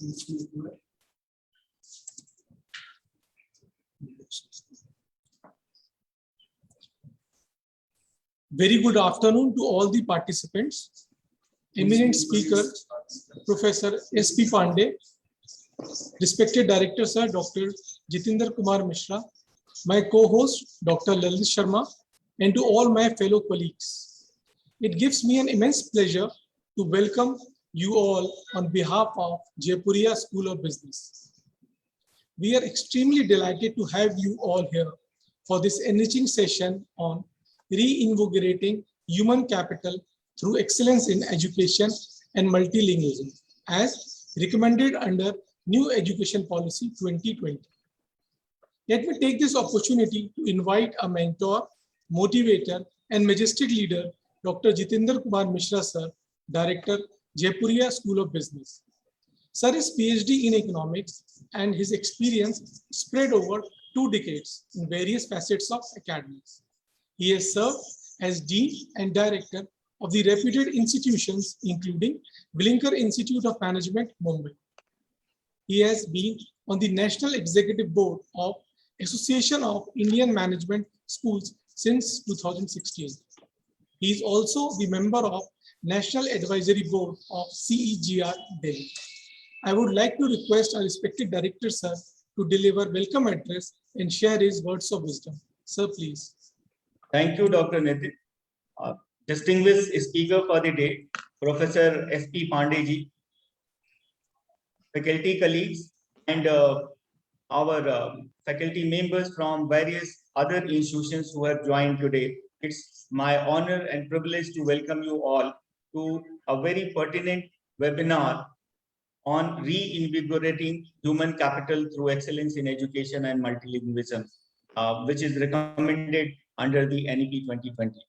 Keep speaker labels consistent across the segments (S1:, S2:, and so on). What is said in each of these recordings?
S1: Very good afternoon to all the participants. Eminent speaker, Professor S P Pandey, respected Director Sir Dr. Jitendra Kumar Mishra, my co-host Dr. Lalit Sharma, and to all my fellow colleagues. It gives me an immense pleasure to welcome you all on behalf of Jaipuria School of Business. We are extremely delighted to have you all here for this enriching session on reinvigorating human capital through excellence in education and multilingualism, as recommended under New Education Policy 2020. Let me take this opportunity to invite a mentor, motivator, and majestic leader, Dr. Jitendra Kumar Mishra, Sir, Director, Jaipuria School of Business. Sir is PhD in economics, and his experience spread over 2 decades in various facets of academics. He has served as Dean and Director of the reputed institutions, including Blinker Institute of Management, Mumbai. He has been on the National Executive Board of Association of Indian Management Schools since 2016. He is also the member of National Advisory Board of CEGR Delhi. I would like to request our respected Director, Sir, to deliver welcome address and share his words of wisdom. Sir, please.
S2: Thank you, Dr. Nitin. Distinguished speaker for the day, Professor S P Pandey ji, faculty colleagues, and our faculty members from various other institutions who have joined today. It's my honor and privilege to welcome you all to a very pertinent webinar on reinvigorating human capital through excellence in education and multilingualism, which is recommended under the NEP 2020.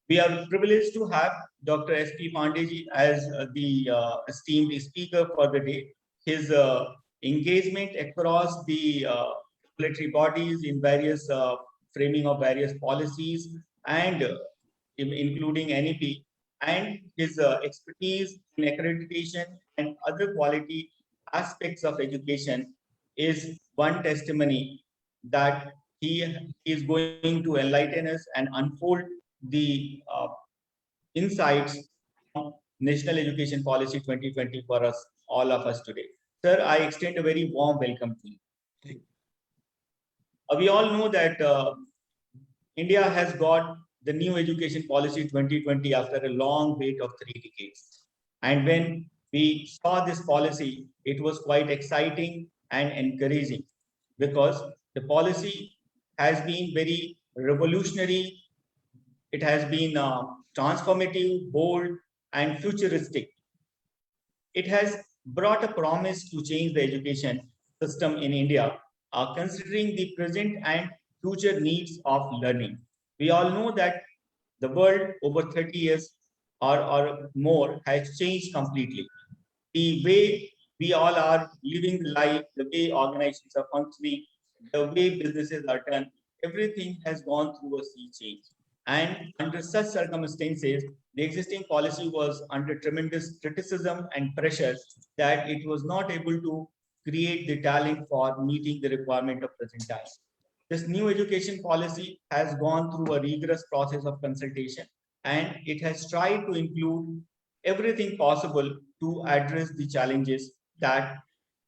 S2: We are privileged to have Dr. S P Pandey ji as the esteemed speaker for the day. His engagement across the regulatory bodies in various framing of various policies and including NEP, and his expertise in accreditation and other quality aspects of education is one testimony that he is going to enlighten us and unfold the insights of National Education Policy 2020 for us, all of us today. Sir, I extend a very warm welcome to you. We all know that India has got the New Education Policy 2020 after a long wait of 3 decades. And when we saw this policy, it was quite exciting and encouraging because the policy has been very revolutionary. It has been transformative, bold, and futuristic. It has brought a promise to change the education system in India, considering the present and future needs of learning. We all know that the world over 30 years or more has changed completely. The way we all are living life, the way organizations are functioning, the way businesses are done, everything has gone through a sea change. And under such circumstances, the existing policy was under tremendous criticism and pressure that it was not able to create the talent for meeting the requirement of present time. This new education policy has gone through a rigorous process of consultation, and it has tried to include everything possible to address the challenges that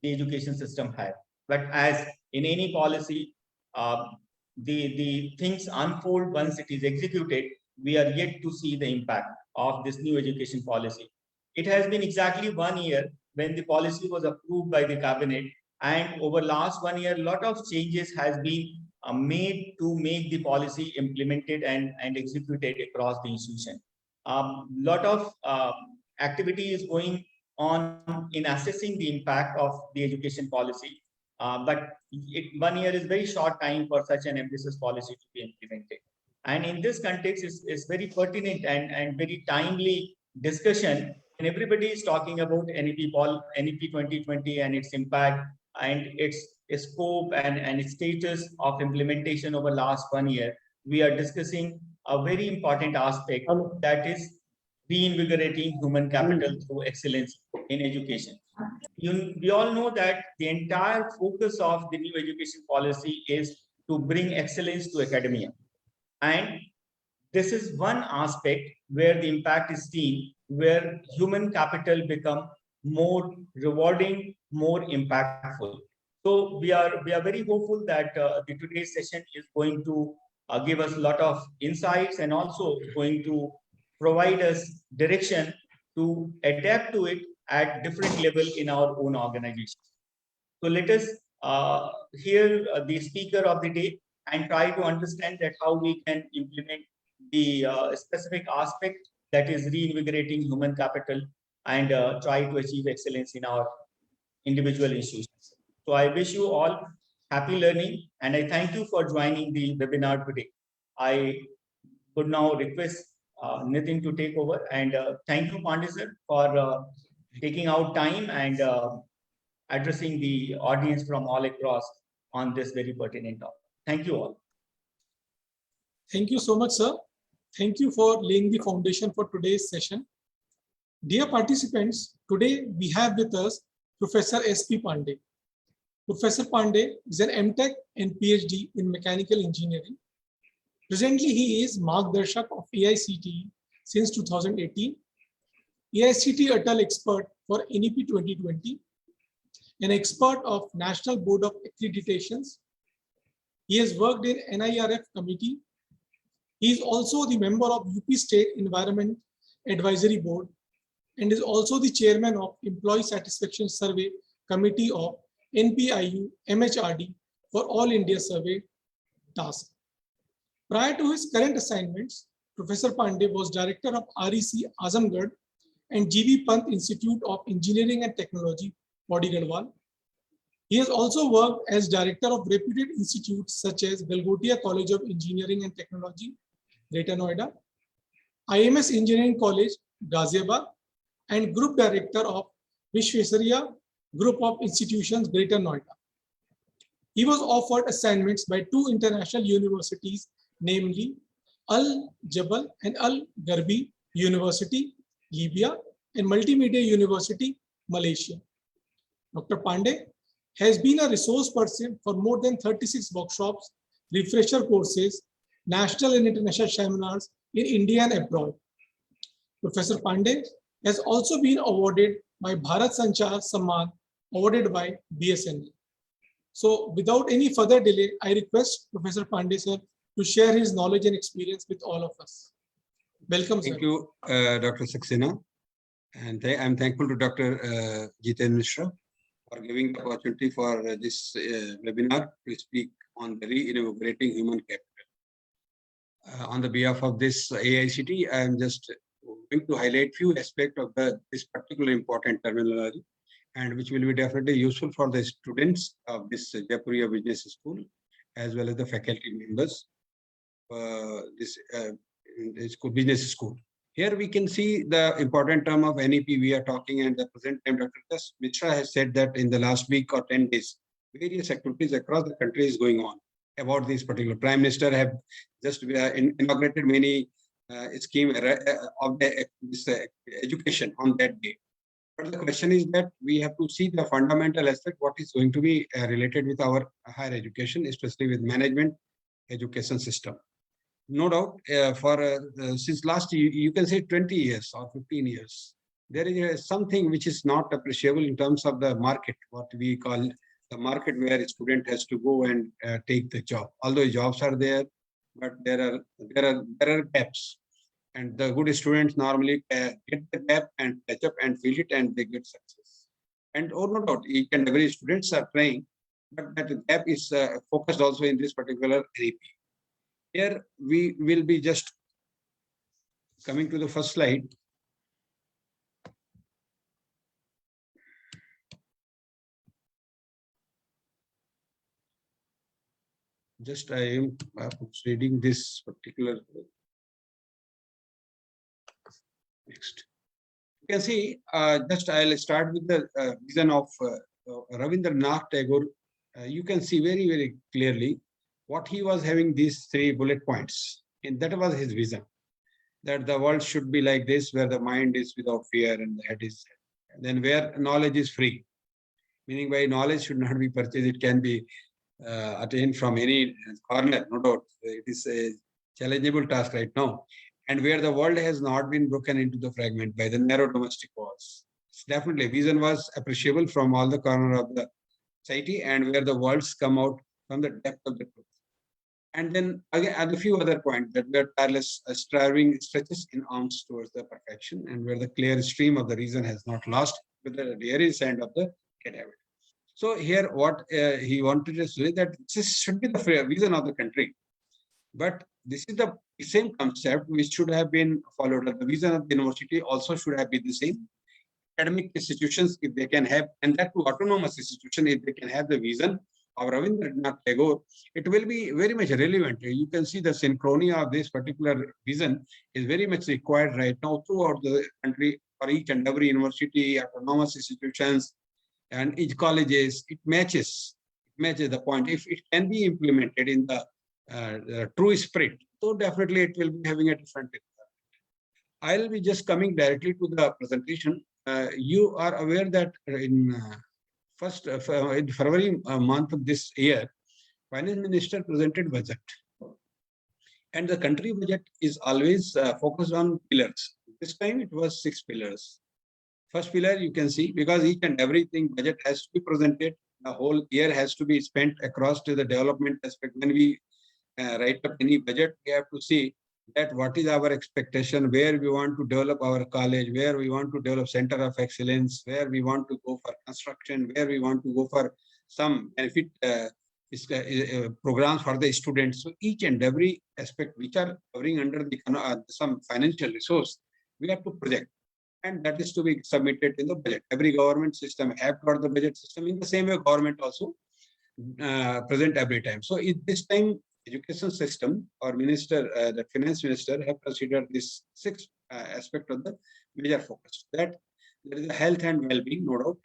S2: the education system had. But as in any policy, the things unfold once it is executed. We are yet to see the impact of this new education policy. It has been exactly 1 year when the policy was approved by the cabinet, and over last 1 year, a lot of changes has been made to make the policy implemented and executed across the institution. Lot of activity is going on in assessing the impact of the education policy. But 1 year is very short time for such an ambitious policy to be implemented. And in this context, it's very pertinent and very timely discussion. And everybody is talking about NEP 2020 and its impact and its scope and its status of implementation over last 1 year. We are discussing a very important aspect, that is reinvigorating human capital through excellence in education. We all know that the entire focus of the new education policy is to bring excellence to academia. And this is one aspect where the impact is seen, where human capital become more rewarding, more impactful. So we are very hopeful that the today's session is going to give us a lot of insights and also going to provide us direction to adapt to it at different level in our own organization. So let us hear the speaker of the day and try to understand that how we can implement the specific aspect that is reinvigorating human capital and try to achieve excellence in our individual institutions. So I wish you all happy learning and I thank you for joining the webinar today. I would now request Nitin to take over and thank you Pandey sir for taking out time and addressing the audience from all across on this very pertinent topic. Thank you all.
S1: Thank you so much, sir. Thank you for laying the foundation for today's session. Dear participants, today we have with us Professor S P Pandey. Professor Pandey is an MTech and PhD in mechanical engineering. Presently, he is Margdarshak of AICTE since 2018, AICTE Atal Expert for NEP 2020, an expert of National Board of Accreditations. He has worked in NIRF committee. He is also the member of UP State Environment Advisory Board and is also the chairman of Employee Satisfaction Survey Committee of NPIU MHRD for All India Survey Task. Prior to his current assignments, Professor Pandey was director of REC Azamgarh and GV Pant Institute of Engineering and Technology, Wadi Gadwal. He has also worked as director of reputed institutes such as Galgotia College of Engineering and Technology, Greater Noida, IMS Engineering College, Ghaziabad, and group director of Vishwesariya Group of Institutions, Greater Noida. He was offered assignments by two international universities, namely Al Jabal and Al Garbi University, Libya, and Multimedia University, Malaysia. Dr. Pandey has been a resource person for more than 36 workshops, refresher courses, national and international seminars in India and abroad. Professor Pandey has also been awarded by Bharat Sanchar Samman, awarded by BSNL. So without any further delay, I request Professor Pandey sir to share his knowledge and experience with all of us. Welcome, sir.
S3: Thank you, Dr. Saxena. And I'm thankful to Dr. Jiten Mishra for giving the opportunity for this webinar to speak on the reinvigorating human capital. On the behalf of this AICTE, I am just going to highlight few aspects of this particular important terminology, and which will be definitely useful for the students of this Jaipuria Business School, as well as the faculty members, this business school. Here we can see the important term of NEP we are talking, and the present time Dr. Mishra has said that in the last week or 10 days, various activities across the country is going on about this particular. Prime Minister have just inaugurated many schemes of this education on that day. But the question is that we have to see the fundamental aspect, what is going to be related with our higher education, especially with management education system. No doubt, since last, you can say 20 years or 15 years, there is something which is not appreciable in terms of the market, what we call the market, where a student has to go and take the job. Although jobs are there, but there are gaps, and the good students normally get the gap and catch up and fill it, and they get success. And no doubt, each and every students are trying, but that gap is focused also in this particular NEP. Here we will be just coming to the first slide. Just I am reading this particular. Next. You can see, just I'll start with the vision of Ravindranath Tagore. You can see very, very clearly what he was having these 3 bullet points. And that was his vision, that the world should be like this, where the mind is without fear and the head is then where knowledge is free, meaning by knowledge should not be purchased, it can be attained from any corner, no doubt. It is a challengeable task right now. And where the world has not been broken into the fragment by the narrow domestic walls. Definitely, vision was appreciable from all the corner of the society, and where the worlds come out from the depth of the truth. And then again, and a few other points that where tireless striving stretches in arms towards the perfection, and where the clear stream of the reason has not lost with the daring sand of the cadaver. So here, what he wanted to say that this should be the vision of the country, but this is the same concept which should have been followed. The vision of the university also should have been the same. Academic institutions, if they can have, and that to autonomous institution, if they can have the vision of Rabindranath Tagore, it will be very much relevant. You can see the synchrony of this particular vision is very much required right now throughout the country for each and every university, autonomous institutions, and each colleges. It matches the point. If it can be implemented in the true spirit, so definitely it will be having a different impact. I'll be just coming directly to the presentation. You are aware that in in February month of this year, Finance Minister presented budget, and the country budget is always focused on pillars. This time it was 6 pillars. First pillar, you can see, because each and everything budget has to be presented, the whole year has to be spent across to the development aspect. When we write up any budget, we have to see that what is our expectation, where we want to develop our college, where we want to develop center of excellence, where we want to go for construction, where we want to go for some benefit programs for the students. So each and every aspect which are covering under the some financial resource, we have to project. And that is to be submitted in the budget. Every government system have got the budget system. In the same way, government also present every time. So in this time, education system or minister, the finance minister have considered this 6 aspect of the major focus. That there is a health and well-being, no doubt,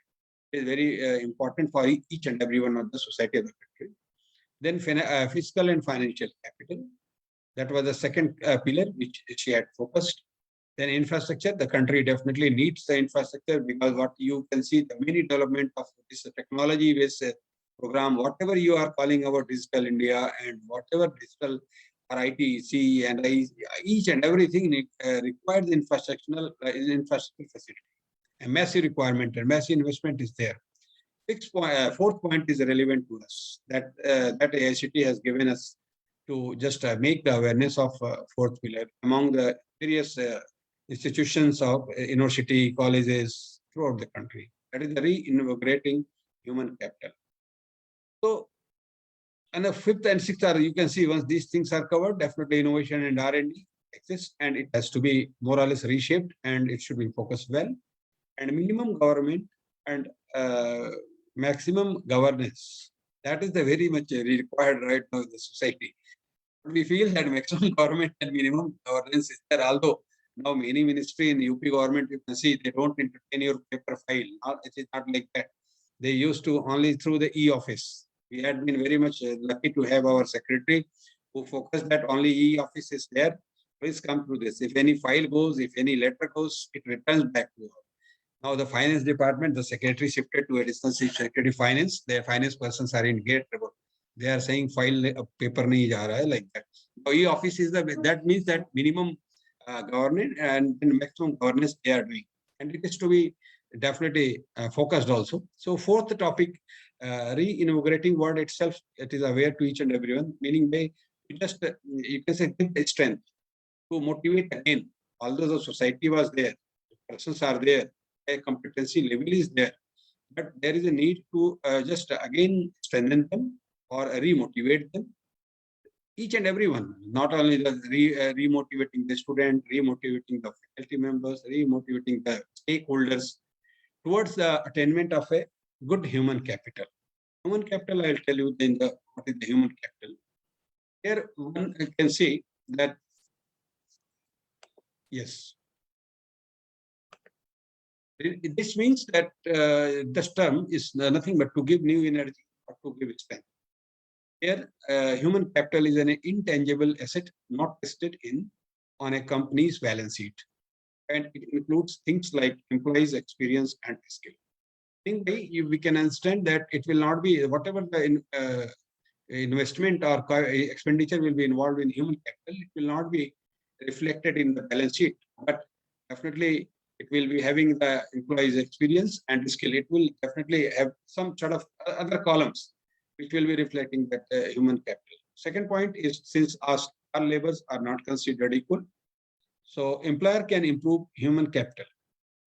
S3: is very important for each and every one of the society of the country. Then fiscal and financial capital. That was the second pillar which she had focused. Then infrastructure, the country definitely needs the infrastructure, because what you can see, the many development of this technology-based program, whatever you are calling our digital India and whatever digital RIT, and each and everything requires infrastructure facility. A massive requirement and massive investment is there. Fourth point is relevant to us, that AICTE has given us to just make the awareness of fourth pillar among the various institutions of university, colleges throughout the country. That is the reinvigorating human capital. So, and the fifth and sixth are, you can see, once these things are covered, definitely innovation and R&D exists, and it has to be more or less reshaped, and it should be focused well. And minimum government and maximum governance. That is the very much required right now in the society. We feel that maximum government and minimum governance is there, although now many ministry in UP government, you can see, they don't entertain your paper file. It is not like that. They used to only through the e-office. We had been very much lucky to have our secretary who focused that only e-office is there. Please come through this. If any file goes, if any letter goes, it returns back to us. Now the finance department, the secretary shifted to additional secretary finance. Their finance persons are in great trouble. They are saying file paper nahi ja raha hai, like that. Now e-office is that means that minimum governance and maximum governance they are doing, and it is to be definitely focused also. So fourth topic, reinvigorating word itself, it is aware to each and everyone, meaning they just you can say give the strength to motivate again. Although the society was there, the persons are there, a competency level is there, but there is a need to just again strengthen them or remotivate them. Each and everyone, not only the remotivating the student, remotivating the faculty members, remotivating the stakeholders towards the attainment of a good human capital. Human capital, I'll tell you then what is the human capital. Here one can see that, yes. This means that this term is nothing but to give new energy or to give strength. Here, human capital is an intangible asset not listed on a company's balance sheet. and it includes things like employees' experience and skill. I think we can understand that it will not be whatever the investment or expenditure will be involved in human capital, it will not be reflected in the balance sheet, but definitely it will be having the employees' experience and skill. It will definitely have some sort of other columns which will be reflecting that human capital. Second point is, since our labors are not considered equal, so employer can improve human capital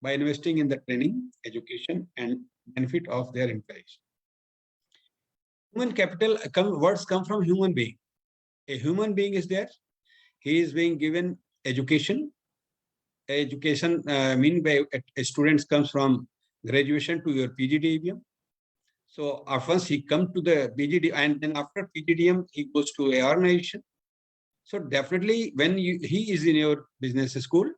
S3: by investing in the training, education, and benefit of their employees. Human capital words come from human being. A human being is there. He is being given education. Education mean by students comes from graduation to your PGDM. So once he comes to the PGD, and then after PGDM he goes to a organization. So definitely when he is in your business school,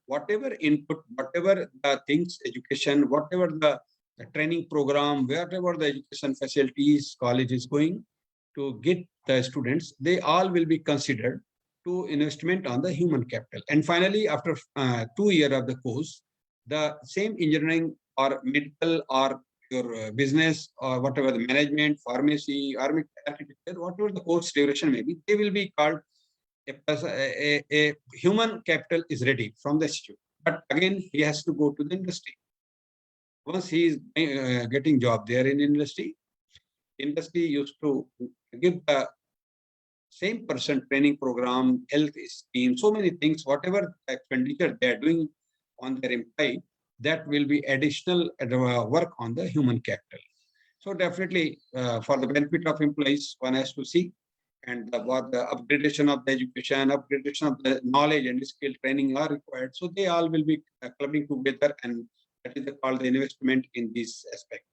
S3: whatever input, whatever the things, education, whatever the training program, whatever the education facilities college is going to get the students, they all will be considered to investment on the human capital. And finally, after 2 years of the course, the same engineering or medical or your business or whatever the management, pharmacy, architecture, whatever the course duration may be, they will be called a human capital is ready from the institute. But again, he has to go to the industry. Once he is getting job there in industry used to give the same person training program, health scheme, so many things, whatever expenditure they are doing on their employee, that will be additional work on the human capital. So definitely for the benefit of employees, one has to see, and what the upgradation of the education, upgradation of the knowledge and skill training are required. So they all will be clubbing together, and that is called the investment in this aspect.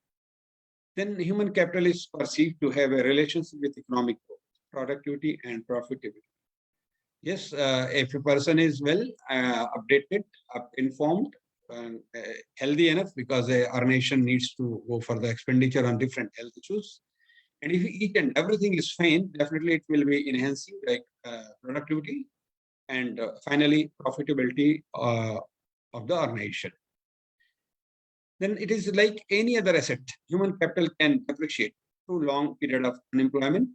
S3: Then human capital is perceived to have a relationship with economic growth, productivity, and profitability. Yes, if a person is well updated, informed, healthy enough, because our nation needs to go for the expenditure on different health issues. And if each and everything is fine, definitely it will be enhancing like productivity and finally profitability of the organization. Then it is like any other asset. Human capital can depreciate through long period of unemployment,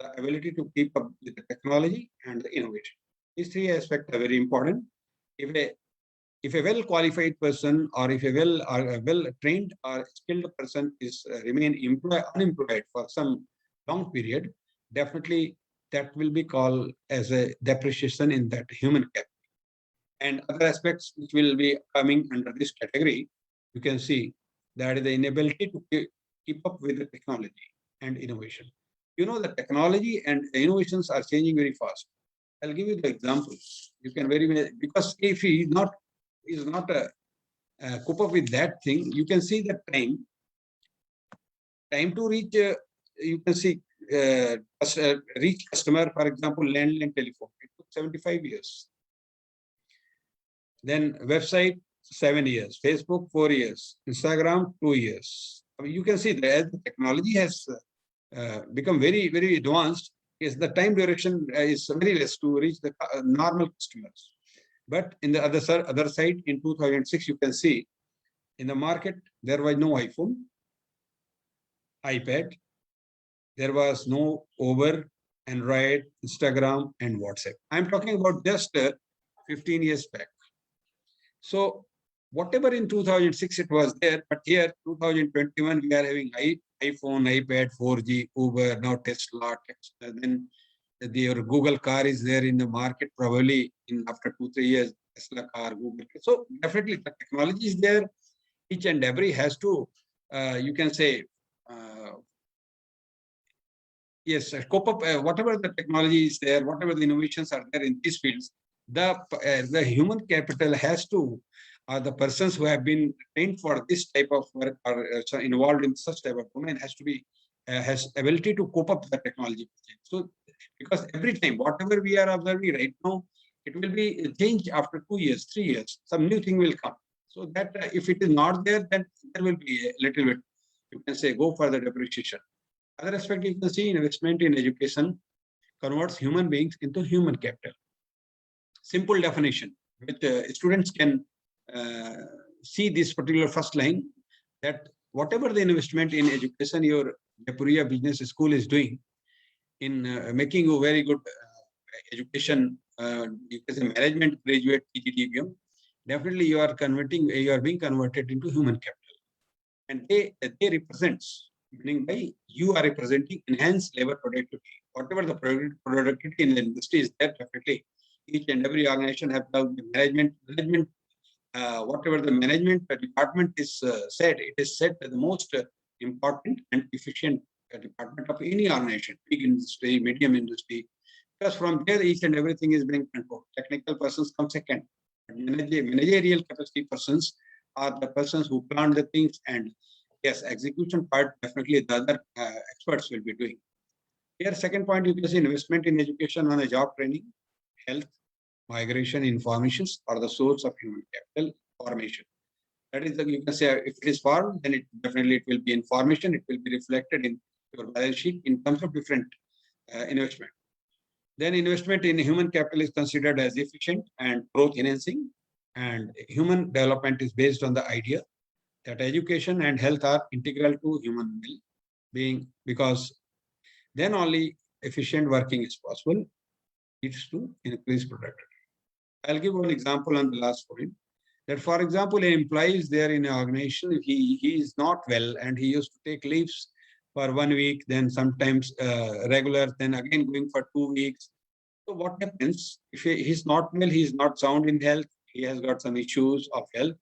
S3: the ability to keep up with the technology and the innovation. These three aspects are very important. If a well-qualified person or if a well-trained or skilled person is remain unemployed for some long period, definitely that will be called as a depreciation in that human capital. And other aspects which will be coming under this category, you can see that is the inability to keep up with the technology and innovation. You know, the technology and innovations are changing very fast. I'll give you the examples. You can because if he is not cope up with that thing, you can see the time to reach, you can see reach customer, for example, landline telephone, it took 75 years. Then website, 7 years, Facebook, 4 years, Instagram, 2 years. I mean, you can see that as the technology has become very, very advanced, is the time duration is very less to reach the normal customers. But in the other side, in 2006, you can see in the market, there was no iPhone, iPad, there was no Uber, Android, Instagram, and WhatsApp. I'm talking about just 15 years back. So whatever in 2006 it was there, but here 2021, we are having iPhone, iPad, 4G, Uber, now Tesla, then your Google car is there in the market, probably in after 2-3 years, Tesla car, Google. So definitely the technology is there. Each and every has to, you can say, yes, cope up, whatever the technology is there, whatever the innovations are there in these fields, the human capital has to, the persons who have been trained for this type of work or involved in such type of domain has to be, has ability to cope up with the technology. So, because every time, whatever we are observing right now, it will be changed after 2 years, 3 years, some new thing will come. So that if it is not there, then there will be a little bit, you can say, go for the depreciation. Other aspect, you can see investment in education converts human beings into human capital. Simple definition. which students can see this particular first line, that whatever the investment in education your Jaipuria Business School is doing in making you very good education, you can say management graduate PGDM, definitely you are being converted into human capital, and they represents, meaning by you are representing enhanced labor productivity. Whatever the productivity in the industry is there, definitely each and every organization have the management. Whatever the management department is said, it is said that the most important and efficient department of any organization, big industry, medium industry, because from there each and everything is being controlled. Technical persons come second. Managerial capacity persons are the persons who plan the things, and yes, execution part definitely the other experts will be doing. Here, second point, you can see investment in education on a job training, health, migration, informations are the source of human capital formation. That is, you can say, if it is formed, then it definitely will be information. It will be reflected in your balance sheet in terms of different investment. Then investment in human capital is considered as efficient and growth enhancing, and human development is based on the idea that education and health are integral to human well-being, because then only efficient working is possible, leads to increased productivity. I'll give one example on the last point. That, for example, an employee is there in an organization, he is not well and he used to take leaves for 1 week, then sometimes regular, then again going for 2 weeks. So what happens if he's not well, he's not sound in health, he has got some issues of health,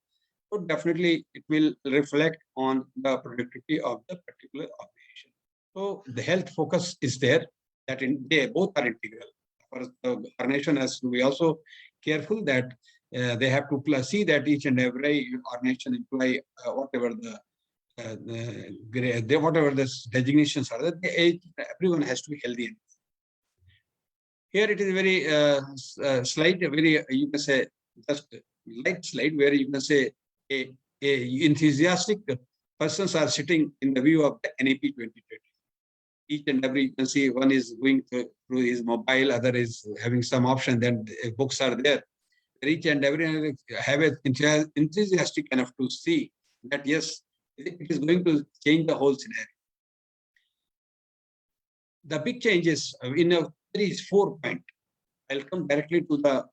S3: so definitely it will reflect on the productivity of the particular organization. So the health focus is there, that they both are integral. For the organization has to be also careful that they have to see that each and every organization employ whatever whatever the designations are, that everyone has to be healthy. Here it is very slight, very you can say just light slide, where you can say a enthusiastic persons are sitting in the view of the NAP 2020. Each and every, you can see one is going through his mobile, other is having some option, then books are there. Each and every have a enthusiastic enough to see that yes, it is going to change the whole scenario. The big changes in a there is 4 point. I'll come directly to the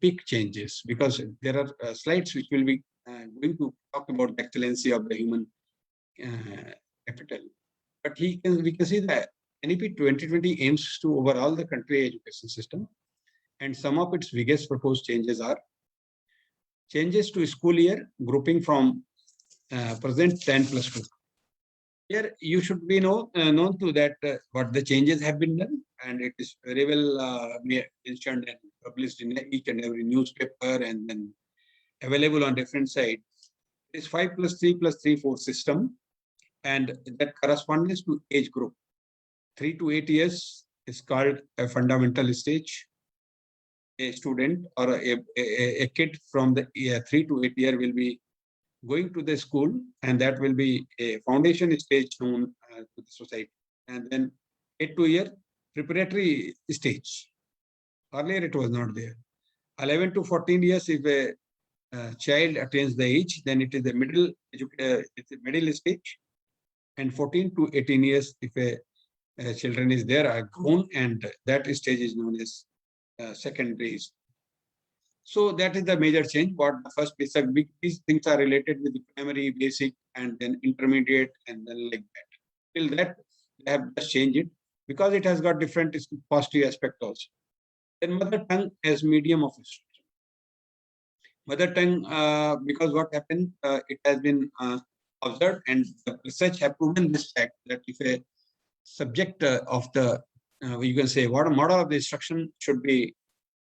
S3: big changes, because there are slides which will be going to talk about the excellency of the human capital. But we can see that NEP 2020 aims to overhaul the country education system, and some of its biggest proposed changes are changes to school year grouping from present 10+2. Here you should be known to that what the changes have been done, and it is very well mentioned and published in each and every newspaper and then available on different sites. It is 5+3+3/4 system, and that corresponds to age group. 3 to 8 years is called a fundamental stage. A student or a kid from the 3 to 8 year will be going to the school, and that will be a foundation stage known to the society. And then 8 to year preparatory stage. Earlier it was not there. 11 to 14 years, if a child attains the age, then it is the middle stage. And 14 to 18 years, if a children is there, are grown, and that stage is known as secondary. So that is the major change. What the first these things are related with the primary, basic, and then intermediate, and then like that. Till that, they have just changed it because it has got different positive aspect also. Then mother tongue as medium of instruction. Mother tongue, because what happened, it has been observed, and the research have proven this fact, that if a subject of the, you can say, what a model of the instruction should be,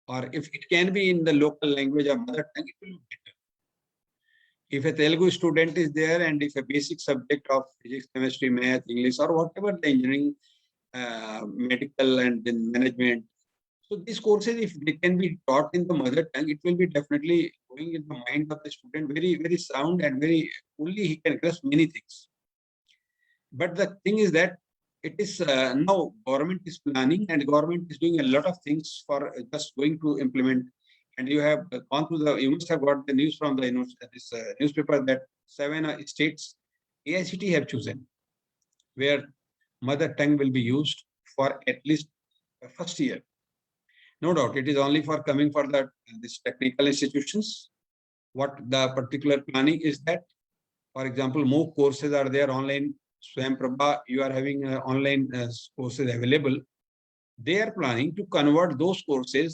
S3: or if it can be in the local language or mother tongue, it will be better. If a Telugu student is there, and if a basic subject of physics, chemistry, math, English, or whatever the engineering, medical, and then management, so these courses, if they can be taught in the mother tongue, it will be definitely going in the mind of the student very, very sound, and very fully he can grasp many things. But the thing is that it is now government is planning, and government is doing a lot of things for just going to implement and you have gone through you must have got the news from the this newspaper that 7 states AICTE have chosen where mother tongue will be used for at least the first year. No doubt, it is only for coming for this technical institutions. What the particular planning is that, for example, more courses are there online. Swam Prabha, you are having online courses available. They are planning to convert those courses.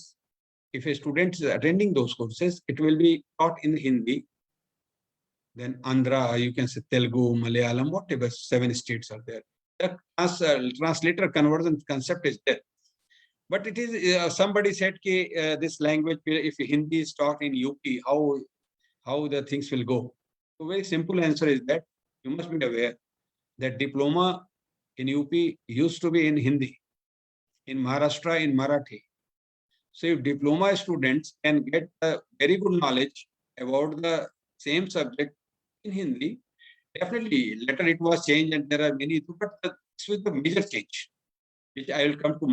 S3: If a student is attending those courses, it will be taught in Hindi. Then Andhra, you can say Telugu, Malayalam, whatever, 7 states are there. The translator conversion concept is there. But it is, somebody said this language, if Hindi is taught in UP, how the things will go. So very simple answer is that you must be aware that diploma in UP used to be in Hindi, in Maharashtra in Marathi. So if diploma students can get a very good knowledge about the same subject in Hindi, definitely later it was changed and there are many, but this was the major change, which I will come to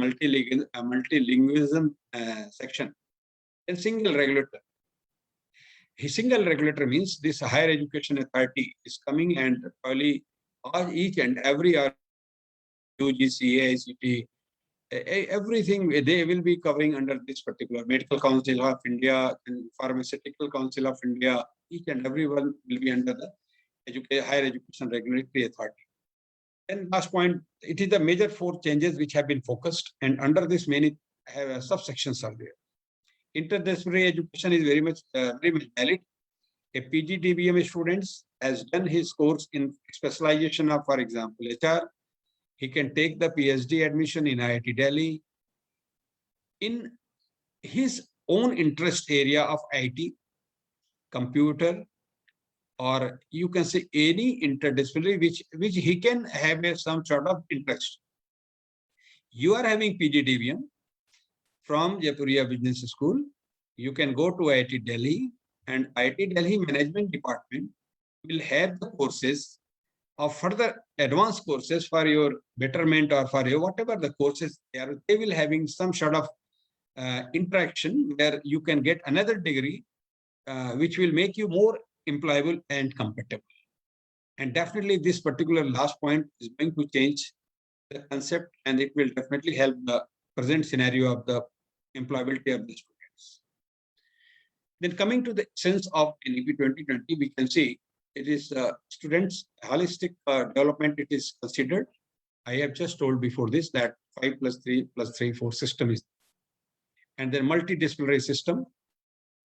S3: multilingualism section. And single regulator. A single regulator means this higher education authority is coming and probably each and every UGC, AICTE, everything they will be covering under this particular Medical Council of India and Pharmaceutical Council of India. Each and everyone will be under the higher education regulatory authority. And last point, it is the major 4 changes which have been focused, and under this many subsections are there. Interdisciplinary education is very much valid. A PGDM students has done his course in specialization of, for example, HR. He can take the PhD admission in IIT Delhi in his own interest area of IT, computer, or you can say any interdisciplinary which he can have some sort of interest. You are having PGDM from Jaipuria Business School. You can go to IIT Delhi, and IIT Delhi Management Department will have the courses of further advanced courses for your betterment or for your whatever the courses they will having some sort of interaction where you can get another degree which will make you more employable and compatible. And definitely this particular last point is going to change the concept, and it will definitely help the present scenario of the employability of the students. Then coming to the sense of NEP 2020, we can see it is students' holistic development, it is considered. I have just told before this that 5 + 3 + 3, 4 system is, and then multidisciplinary system.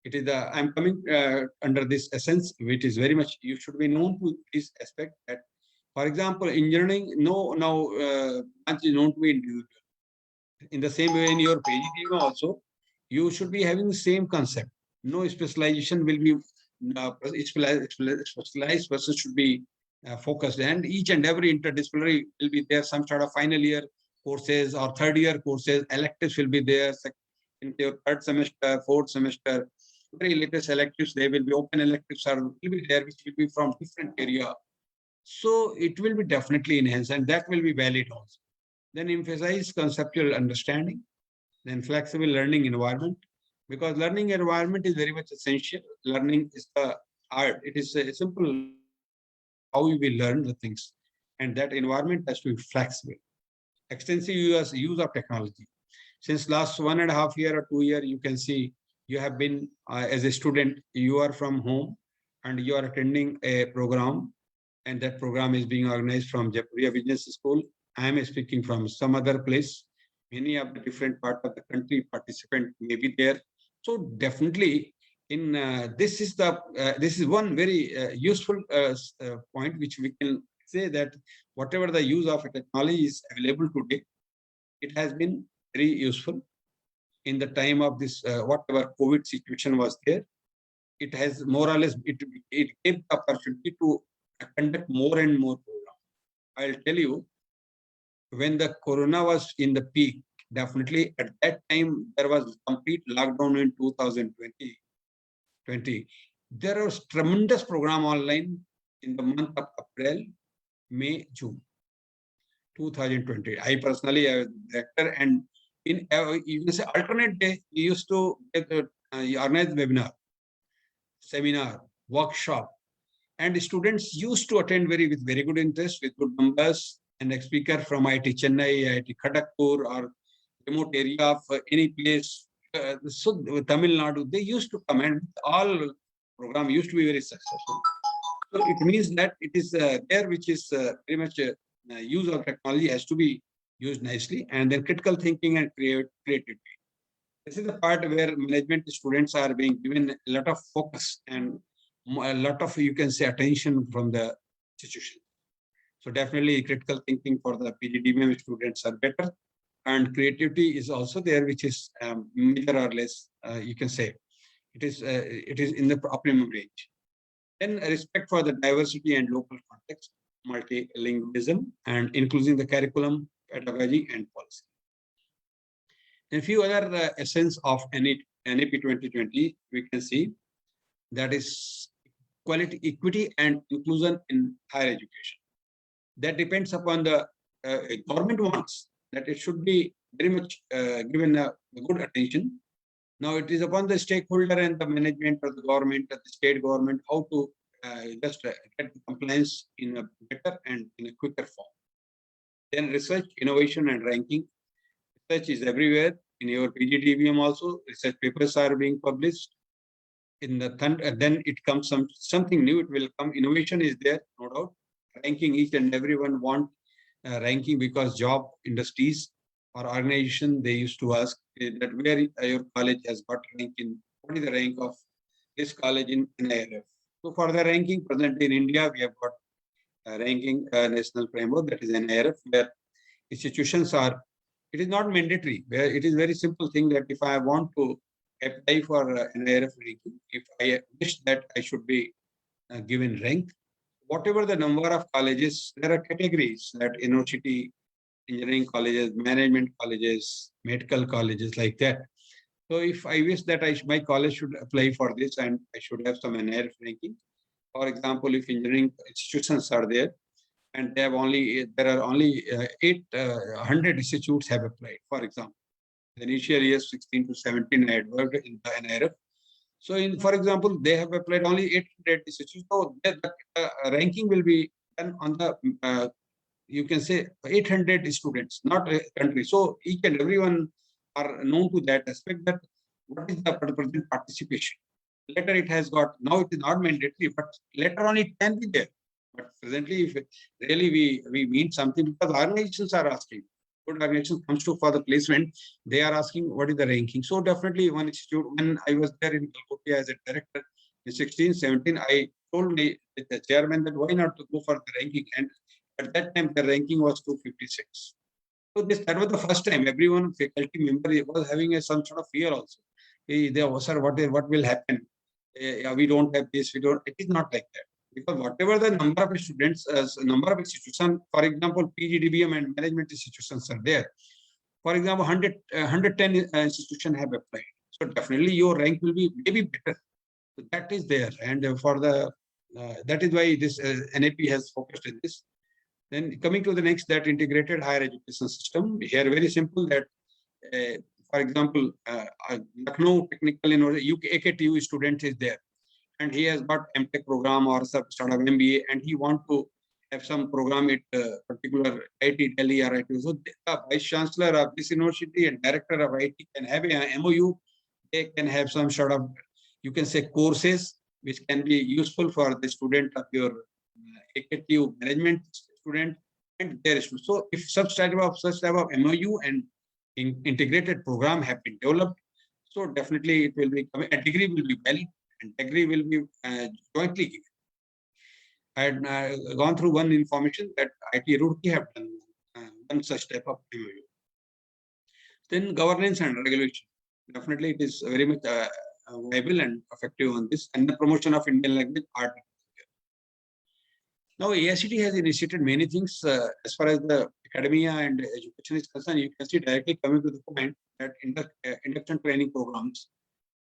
S3: It is I'm coming under this essence, which is very much, you should be known to this aspect that, for example, engineering, branch is known to be individual. In the same way, in your PGDM also, you should be having the same concept. No specialization will be specialized person should be focused, and each and every interdisciplinary will be there. Some sort of final year courses or 3rd year courses, electives will be there. In your 3rd semester, 4th semester, very latest electives, they will be open electives will be there, which will be from different area. So it will be definitely enhanced, and that will be valid also. Then emphasize conceptual understanding, then flexible learning environment, because learning environment is very much essential. Learning is the art. It is a simple how you will learn the things, and that environment has to be flexible. Extensive use of technology. Since last 1.5 year or 2 year, you can see you have been as a student, you are from home and you are attending a program, and that program is being organized from Jaipuria Business School. I am speaking from some other place. Many of the different parts of the country participant may be there. So definitely, in this is one very useful point which we can say that whatever the use of technology is available today, it has been very useful in the time of this whatever COVID situation was there. It has more or less it gave the opportunity to conduct more and more programs. I'll tell you, when the corona was in the peak, definitely at that time there was complete lockdown in 2020. There was tremendous program online in the month of April, May, June 2020. I personally am director, and in you can say alternate day we used to get you organize webinar, seminar, workshop, and students used to attend with very good interest, with good numbers, and a speaker from IIT Chennai, IIT Kharagpur, or remote area of any place. So Tamil Nadu, they used to come, and all program used to be very successful. So it means that it is there, which is very much use of technology has to be used nicely, and then critical thinking and creativity. This is the part where management students are being given a lot of focus and a lot of, you can say, attention from the institution. So definitely critical thinking for the PGDM students are better, and creativity is also there, which is major or less, you can say, it is in the optimum range. Then respect for the diversity and local context, multilingualism, and including the curriculum, pedagogy, and policy. A few other essence of NAP 2020, we can see that is quality, equity, and inclusion in higher education. That depends upon the government wants that it should be very much given a good attention. Now it is upon the stakeholder and the management of the government, of the state government, how to just get the compliance in a better and in a quicker form. Then research, innovation, and ranking. Research is everywhere. In your PGDM also, research papers are being published. In the then it comes something new. It will come. Innovation is there, no doubt. Ranking, each and everyone want ranking, because job industries or organization, they used to ask that where your college has got ranking. What is the rank of this college in NIRF? So for the ranking, presently in India, we have got ranking national framework, that is NIRF, where institutions are. It is not mandatory. Where it is very simple thing that if I want to apply for NIRF ranking, if I wish that I should be given rank, whatever the number of colleges, there are categories that university, engineering colleges, management colleges, medical colleges, like that. So if I wish that my college should apply for this and I should have some NIRF ranking. For example, if engineering institutions are there and there are only 800 institutes have applied, for example. The initial years 16 to 17 I had worked in the NIRF. So for example, they have applied only 800 institutes. So the ranking will be done on the, you can say, 800 students, not a country. So each and everyone are known to that aspect, that what is the present participation. Later it has got, now it is not mandatory, but later on it can be there. But presently, if really we mean something, because organizations are asking, good organization comes to for the placement, they are asking what is the ranking. So definitely one institute, when I was there in Calcutta as a director in 16, 17, I told the chairman that why not to go for the ranking. And at that time, the ranking was 256. So that was the first time everyone faculty member was having some sort of fear also. They was, sir, what will happen? We don't have this, we don't. It is not like that. Because whatever the number of students, number of institutions, for example, PGDBM and management institutions are there. For example, 110 institutions have applied. So definitely your rank will be maybe better. So that is there. And for the, that is why this NAP has focused on this. Then coming to the next, that integrated higher education system. Here, very simple that, for example, Lucknow Technical University, AICTE student is there. And he has got MTech program or some sort of MBA, and he want to have some program at particular IIT Delhi or IIT. So the vice chancellor of this university and director of IIT can have a MOU. They can have some sort of, you can say, courses which can be useful for the student of your AICTE management student and their students. So if such type of MOU and integrated program have been developed, so definitely it will be, a degree will be valid. And degree will be jointly given. I had gone through one information that IIT Roorkee have done one such type of MOU. Then governance and regulation. Definitely it is very much viable and effective on this, and the promotion of Indian language, art. Now AICTE has initiated many things as far as the academia and education is concerned. You can see directly coming to the point that induction training programs.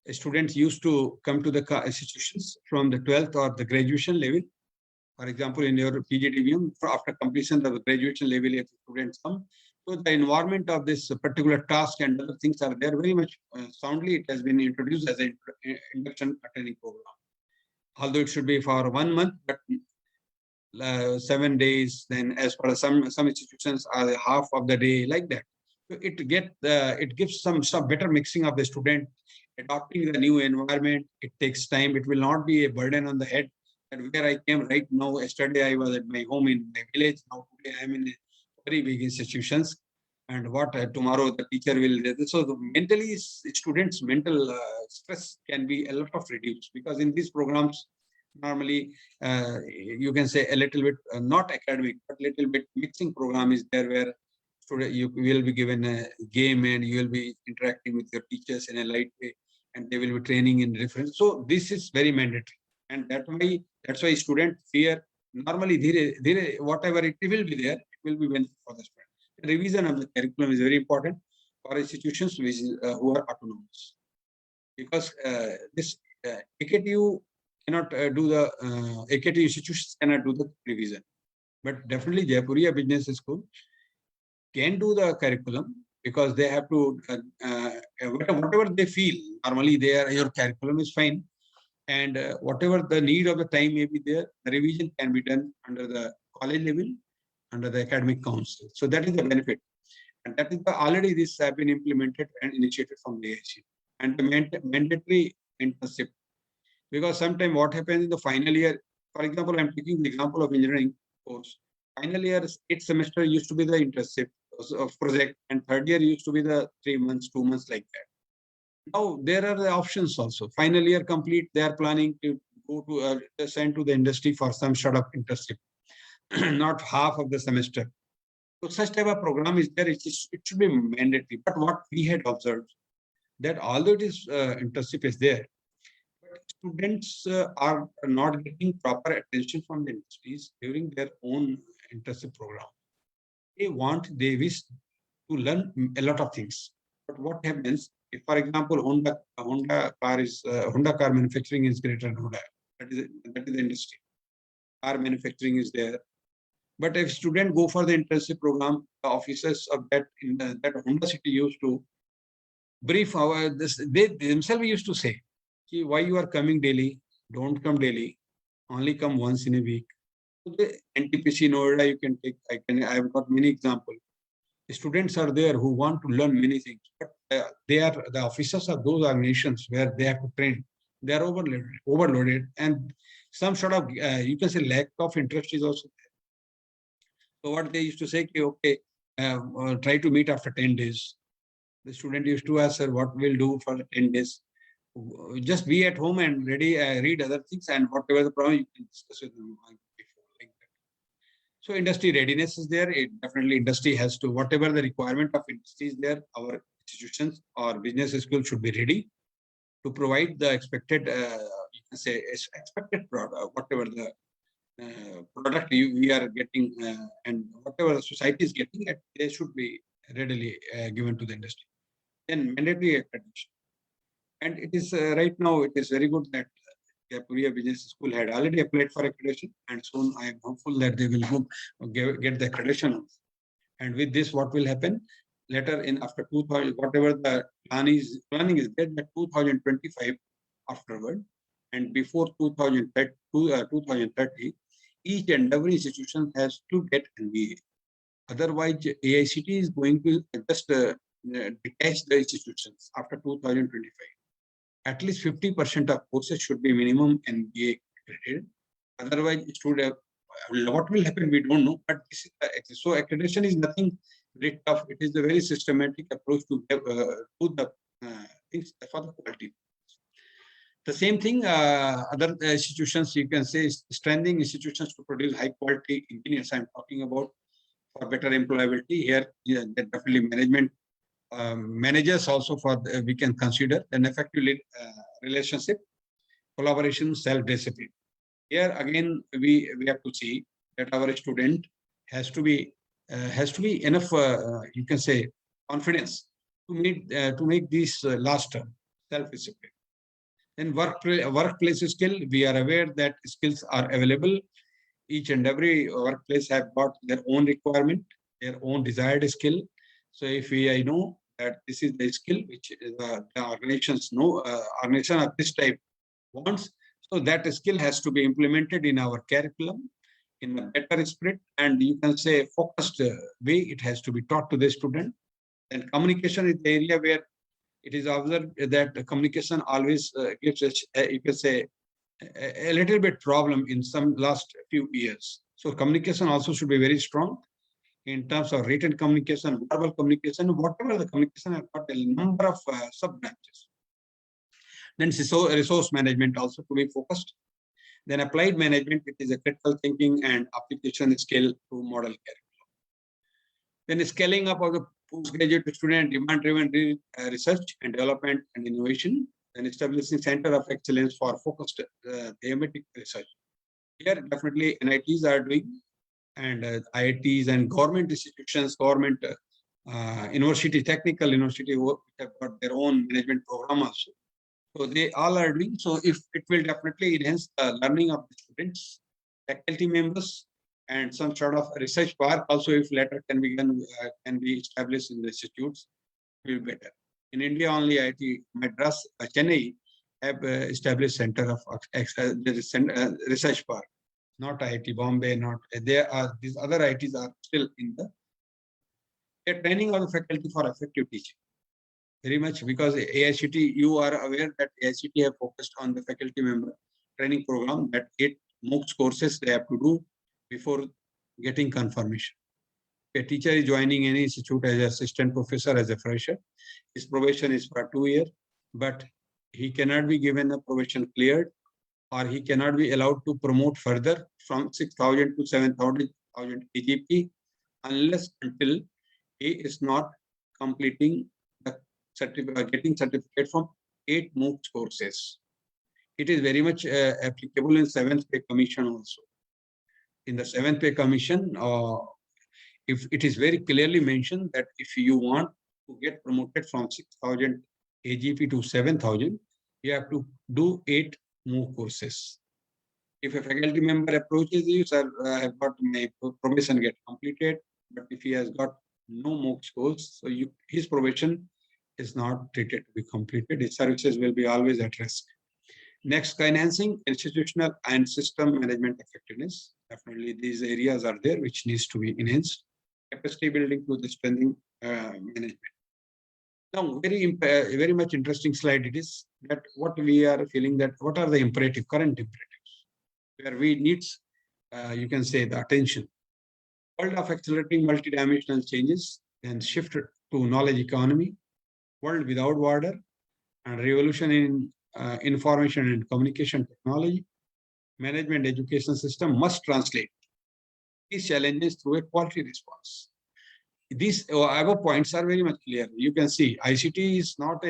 S3: Students used to come to the institutions from the 12th or the graduation level. For example, in your PGDM, after completion of the graduation level, if students come, So the environment of this particular task and other things are there very much soundly. It has been introduced as an induction training program. Although it should be for 1 month, but 7 days, then as far as some institutions are half of the day, like that. So it gives some better mixing of the student, adopting the new environment. It takes time. It will not be a burden on the head. And where I came right now, yesterday I was at my home in my village. Now today I am in a very big institutions. And what tomorrow the teacher will. So mentally, students' mental stress can be a lot of reduced, because in these programs, normally you can say a little bit not academic, but little bit mixing program is there, where you will be given a game and you will be interacting with your teachers in a light way, and they will be training in different. So this is very mandatory, and that's why students fear. Normally, whatever it will be there, it will be benefit for the student. The revision of the curriculum is very important for institutions which who are autonomous, because this AKTU cannot do the AKTU institutions cannot do the revision, but definitely Jaipuria Business School can do the curriculum, because they have to whatever they feel. Normally, your curriculum is fine, and whatever the need of the time may be there, the revision can be done under the college level, under the academic council. So that is the benefit, and that is already this have been implemented and initiated from the AICTE, and the mandatory internship. Because sometimes what happens in the final year, for example, I'm taking the example of engineering course. Final year, 8th semester used to be the internship of project, and third year used to be the 3 months, 2 months, like that. Now there are the options also. Final year complete, they are planning to go to send to the industry for some sort of internship, not half of the semester. So such type of program is there. It should be mandatory. But what we had observed, that although it is internship is there, but students are not getting proper attention from the industries during their own internship program. They wish to learn a lot of things. But what happens if, for example, Honda car manufacturing is Greater Noida? That is the industry. Car manufacturing is there. But if students go for the internship program, the officers of that Honda city used to brief they themselves used to say, why you are coming daily? Don't come daily. Only come once in a week. So the NTPC Noida, you can take. I have got many examples. The students are there who want to learn many things, but they are the officers of those organizations where they have to train. They are overloaded, and some sort of you can say lack of interest is also there. So what they used to say, okay, try to meet after 10 days. The student used to ask, sir, what we'll do for 10 days? Just be at home and read other things, and whatever the problem, you can discuss with them before, like that. So industry readiness is there. Definitely industry has to, whatever the requirement of industry is there, our institutions or business school should be ready to provide the expected, you can say, expected product, whatever the product we are getting, and whatever the society is getting, they should be readily given to the industry. Then mandatory accreditation. And it is right now, it is very good that Jaipuria Business School had already applied for accreditation, and soon I am hopeful that they will get the accreditation. And with this, what will happen later in after 2000, whatever the planning is there, that 2025 afterward, and before 2030, each and every institution has to get MBA. Otherwise, AICTE is going to just detach the institutions after 2025. At least 50% of courses should be minimum MBA accredited. Otherwise, it should have, what will happen, we don't know. But this is so accreditation is nothing very tough. It is a very systematic approach to the things for the quality. The same thing, other institutions, you can say, strengthening institutions to produce high quality engineers. I'm talking about for better employability here. Yeah, definitely management. Managers also we can consider an effective relationship, collaboration, self-discipline. Here again, we have to see that our student has to be enough, you can say, confidence to make these last term self-discipline. Then workplace skill, we are aware that skills are available. Each and every workplace have got their own requirement, their own desired skill. So if I know that this is the skill which the organizations know, organization of this type wants, so that skill has to be implemented in our curriculum in a better spirit, and you can say focused way. It has to be taught to the student. And communication is the area where it is observed that communication always gives us, you can say, a little bit problem in some last few years. So communication also should be very strong in terms of written communication, verbal communication, whatever the communication has got a number of sub-branches. Then resource management also to be focused. Then applied management, it is a critical thinking and application skill to model curriculum. Then scaling up of the postgraduate student demand-driven research and development and innovation, and establishing center of excellence for focused thematic research. Here, definitely NITs are doing, and IITs and government institutions, government university, technical university have got their own management program also. So they all are doing. So if it will definitely enhance the learning of the students, faculty members, and some sort of research park also, if later can be established in the institutes, will be better. In India, only IIT Madras, Chennai have established center of research park. Not IIT Bombay, not there are these other IITs are still in the training of the faculty for effective teaching. Very much, because AICTE, you are aware that AICTE have focused on the faculty member training program, that 8 MOOCs courses they have to do before getting confirmation. A teacher is joining any institute as an assistant professor, as a fresher. His probation is for 2 years, but he cannot be given a probation cleared, or he cannot be allowed to promote further from 6,000 to 7,000 AGP unless until he is not completing the getting certificate from 8 MOOCs courses. It is very much applicable in 7th Pay Commission also. In the 7th Pay Commission, if it is very clearly mentioned that if you want to get promoted from 6,000 AGP to 7,000, you have to do 8 MOOC courses. If a faculty member approaches you, sir, I have got my probation get completed, but if he has got no MOOC course, so his probation is not treated to be completed. His services will be always at risk. Next, financing, institutional and system management effectiveness. Definitely these areas are there which needs to be enhanced. Capacity building to the strengthening management. Now, very much interesting slide it is, that what we are feeling, that what are the current imperatives, where we need, you can say, the attention. World of accelerating multidimensional changes and shift to knowledge economy, world without border, and revolution in information and communication technology. Management education system must translate these challenges through a quality response. These above points are very much clear. You can see ICT is not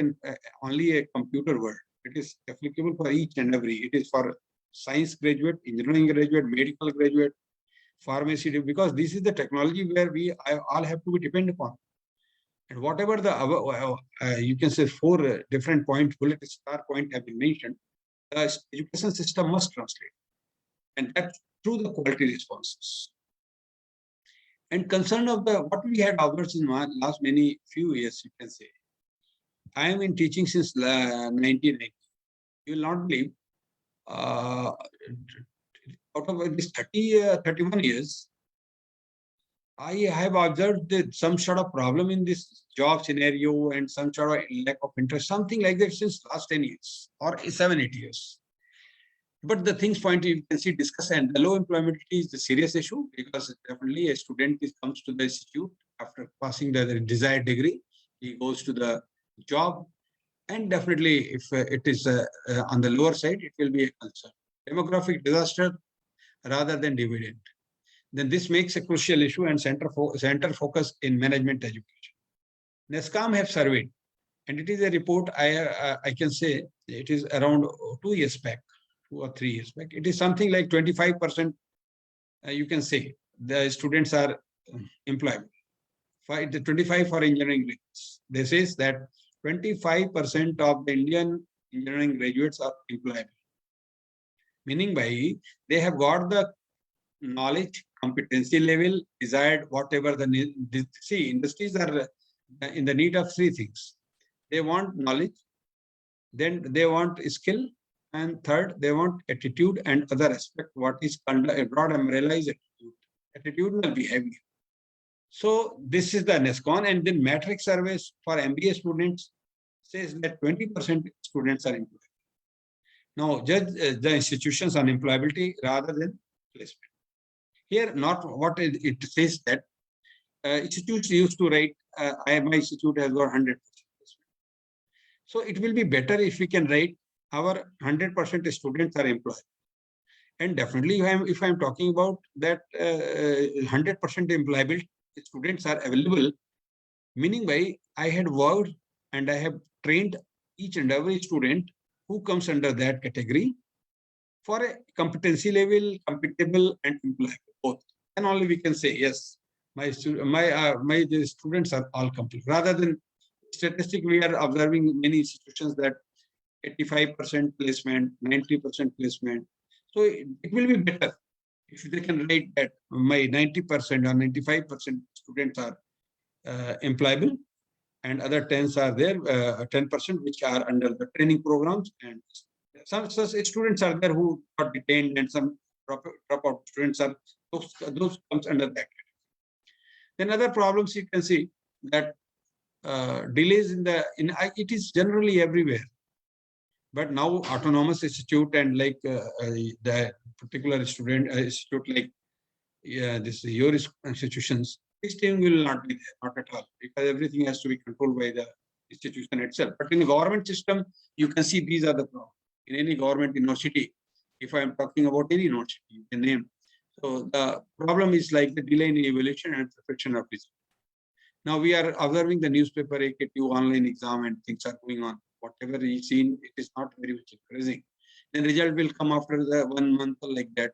S3: only a computer world. It is applicable for each and every. It is for science graduate, engineering graduate, medical graduate, pharmacy, because this is the technology where we all have to be dependent upon. And whatever the you can say 4 different points, bullet star point have been mentioned, the education system must translate, and that's through the quality responses. And concern of what we had observed in last few years, you can say. I am in teaching since 1990. You will not believe, out of this 31 years, I have observed that some sort of problem in this job scenario and some sort of lack of interest, something like that since last 10 years or 7-8 years. But the things point you can see discuss, and the low employment is the serious issue, because definitely a student comes to the institute after passing the desired degree, he goes to the job, and definitely if it is on the lower side, it will be a concern. Demographic disaster rather than dividend. Then this makes a crucial issue and center focus in management education. NESCOM have surveyed, and it is a report I can say it is around 2 years back. 2 or 3 years back. It is something like 25%, you can say, the students are employable. 25 for engineering graduates. This is that 25% of the Indian engineering graduates are employable. Meaning by they have got the knowledge, competency level, desired, whatever the see, industries are in the need of three things. They want knowledge, then they want skill, and third, they want attitude and other aspect, what is under a broad umbrella is attitudinal behavior. So this is the NESCON, and then matrix surveys for MBA students says that 20% students are employed. Now, judge the institution's unemployability rather than placement. Here, not what it says that institutes used to write, my institute has got 100% placement. So it will be better if we can write our 100% students are employed. And definitely, if I'm talking about that 100% employable students are available, meaning by I had worked and I have trained each and every student who comes under that category for a competency level, compatible and employable both. And only we can say, yes, my students are all complete. Rather than statistic, we are observing many institutions that 85% placement, 90% placement. So it will be better if they can write that my 90% or 95% students are employable, and other 10s are there, 10% which are under the training programs, and some such students are there who got detained, and some dropout students are those comes under that. Then other problems you can see that delays it is generally everywhere. But now autonomous institute and like the particular student institute like this your institutions, this thing will not be there, not at all, because everything has to be controlled by the institution itself. But in the government system, you can see these are the problems. In any government university, if I am talking about any university, you can name. So the problem is like the delay in evaluation and perfection of result. Now we are observing the newspaper AICTE online exam and things are going on. Whatever is seen, it is not very much encouraging. Then result will come after the 1 month or like that.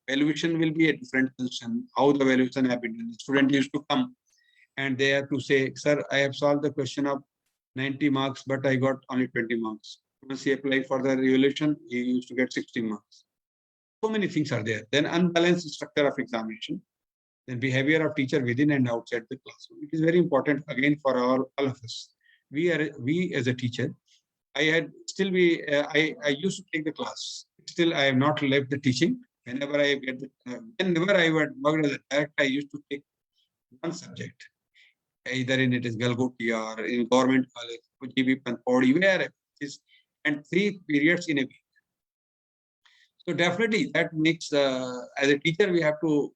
S3: Valuation will be a different concern. How the valuation have been done. The student used to come and they have to say, sir, I have solved the question of 90 marks, but I got only 20 marks. Once he applied for the evaluation, he used to get 60 marks. So many things are there. Then unbalanced structure of examination. Then behavior of teacher within and outside the classroom. It is very important again for all of us. We as a teacher, I used to take the class. Still, I have not left the teaching. Whenever I get whenever I worked as a director, I used to take one subject, either in it is Ghaziabad or in government college, PGDM Batch, where it is, and 3 periods in a week. So definitely that makes as a teacher we have to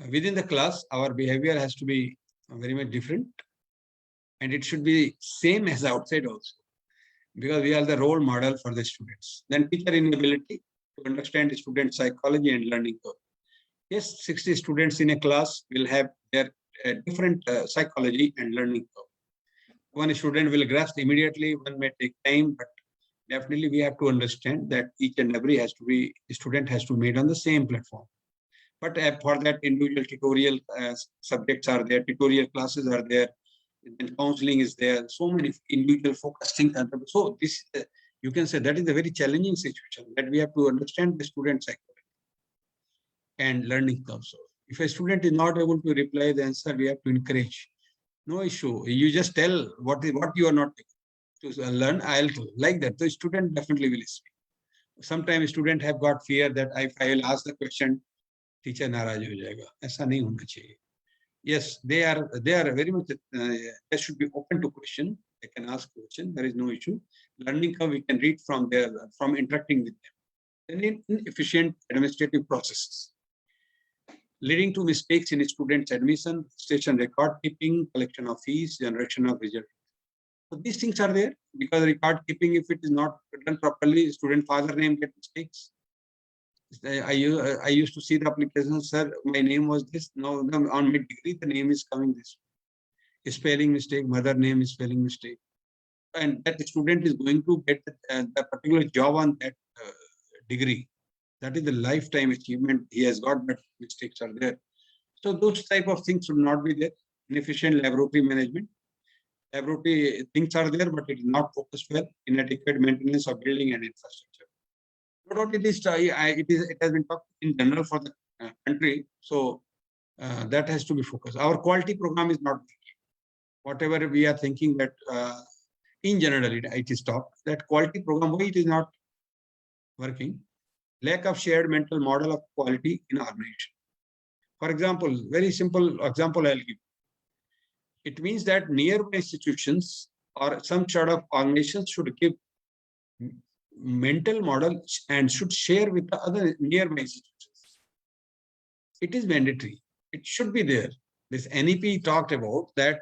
S3: within the class our behavior has to be very much different, and it should be same as outside also, because we are the role model for the students. Then teacher inability to understand the student psychology and learning curve. Yes, 60 students in a class will have their different psychology and learning curve. One student will grasp immediately, one may take time, but definitely we have to understand that each and every student has to be made on the same platform. But for that, individual tutorial subjects are there, tutorial classes are there, and counseling is there. So many individual focused things are there. So this, you can say that is a very challenging situation, that we have to understand the student psychology and learning curve. So if a student is not able to reply the answer, we have to encourage. No issue. You just tell what you are not able to learn. I'll like that. The student definitely will speak. Sometimes student have got fear that if I will ask the question, teacher नाराज हो जाएगा. ऐसा नहीं होना चाहिए. Yes, they are very much. They should be open to question. They can ask question. There is no issue. Learning curve we can read from there, from interacting with them. Then inefficient administrative processes leading to mistakes in students' admission, station record keeping, collection of fees, generation of result. So these things are there because record keeping, if it is not done properly, student father name get mistakes. I used to see the application, sir, my name was this. Now on my degree, the name is coming this. Spelling mistake, mother name is spelling mistake. And that student is going to get the particular job on that degree. That is the lifetime achievement he has got, but mistakes are there. So those type of things should not be there. Inefficient laboratory management. Laboratory things are there, but it is not focused well. Inadequate maintenance of building and infrastructure. Not only this, it has been talked in general for the country. So that has to be focused. Our quality program is not working. whatever we are thinking that in general it is taught, that quality program, why it is not working? Lack of shared mental model of quality in organization. For example, very simple example I'll give. It means that nearby institutions or some sort of organizations should give mental model and should share with the other nearby institutions. It is mandatory. It should be there. This NEP talked about that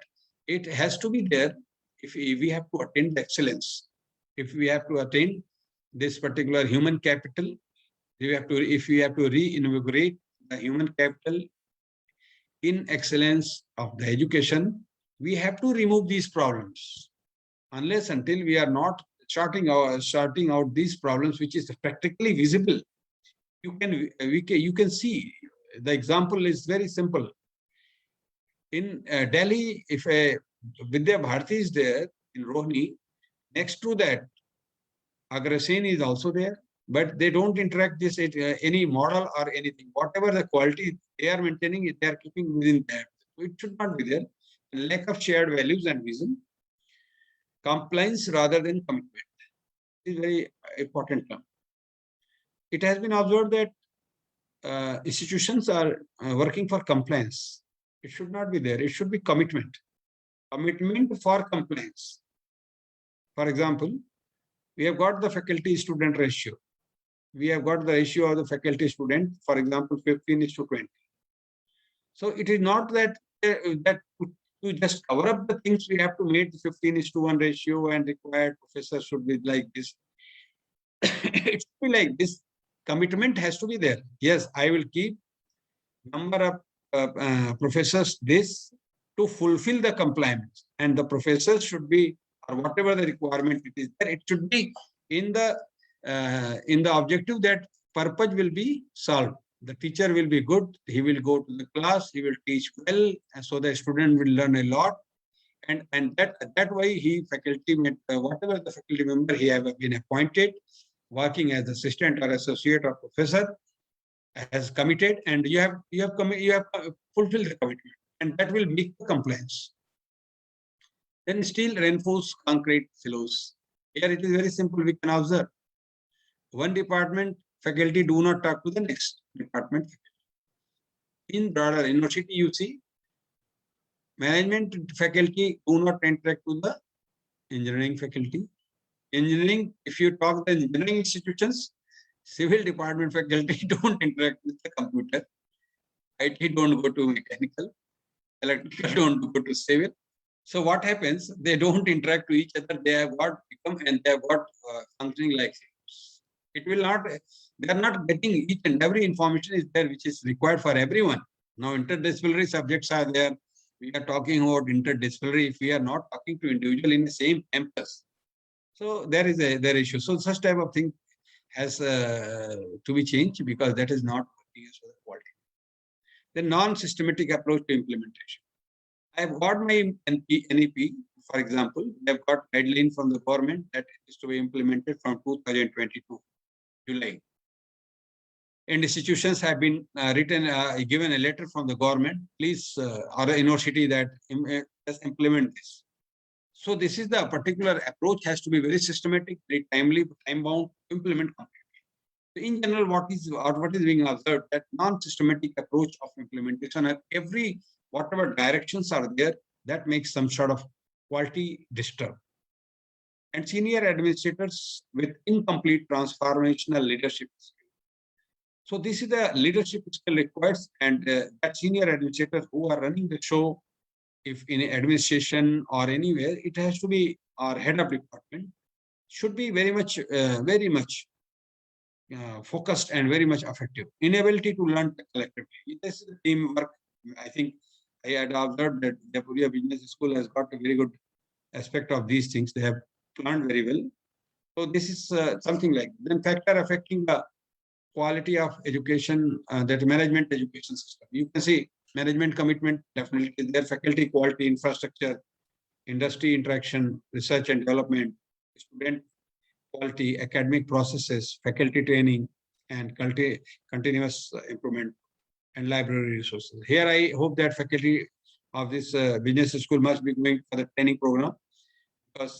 S3: it has to be there if we have to attain the excellence. If we have to attain this particular human capital, if we have to reinvigorate the human capital in excellence of the education, we have to remove these problems. Unless until we are not sorting out these problems, which is practically visible, you can see. The example is very simple. In Delhi, if a Vidya Bharati is there in Rohini, next to that, Agrasen is also there, but they don't interact this any model or anything. Whatever the quality they are maintaining, they are keeping within that. So it should not be there. Lack of shared values and vision. Compliance rather than commitment. This is very important term. It has been observed that institutions are working for compliance. It should not be there. It should be commitment. Commitment for compliance. For example, we have got the faculty-student ratio. We have got the ratio of the faculty-student, for example, 15:20. So it is not that to just cover up the things, we have to make the 15:1 ratio and required professor should be like this. It should be like this. Commitment has to be there. Yes, I will keep number of professors this to fulfill the compliance, and the professors should be, or whatever the requirement it is there, it should be in the objective that purpose will be solved. The teacher will be good, he will go to the class, he will teach well, and so the student will learn a lot. And that way whatever the faculty member he have been appointed, working as assistant or associate or professor, has committed, and you have fulfilled the commitment, and that will make the compliance. Then still reinforce concrete silos. Here it is very simple, we can observe. One department faculty do not talk to the next department. In broader university, you see, management faculty do not interact with the engineering faculty. Engineering, if you talk the engineering institutions, civil department faculty don't interact with the computer. IT don't go to mechanical, electrical don't go to civil. So what happens? They don't interact to each other. They have got become and they have got functioning like silos. It will not. They are not getting each and every information is there which is required for everyone. Now interdisciplinary subjects are there. We are talking about interdisciplinary. If we are not talking to individual in the same campus, so there is their issue. So such type of thing has to be changed because that is not working as for the quality. The non-systematic approach to implementation. I have got my NEP, for example, they have got guideline from the government that is to be implemented from 2022, July. And institutions have been given a letter from the government, please, or the university that just implement this. So this is the particular approach has to be very systematic, very timely, time-bound, implement completely. So in general, what is being observed, that non-systematic approach of implementation at every whatever directions are there, that makes some sort of quality disturb. And senior administrators with incomplete transformational leadership skill. So this is the leadership skill requires, and that senior administrators who are running the show, if in administration or anywhere, it has to be our head of department, should be very much focused and very much effective. Inability to learn collectively. This is teamwork. I think I had observed that Jaipuria Business School has got a very good aspect of these things. They have planned very well. So this is something like then factor affecting the quality of education, that management education system. You can see management commitment definitely their faculty quality, infrastructure, industry interaction, research and development, student quality, academic processes, faculty training, and continuous improvement, and library resources. Here I hope that faculty of this business school must be going for the training program. Because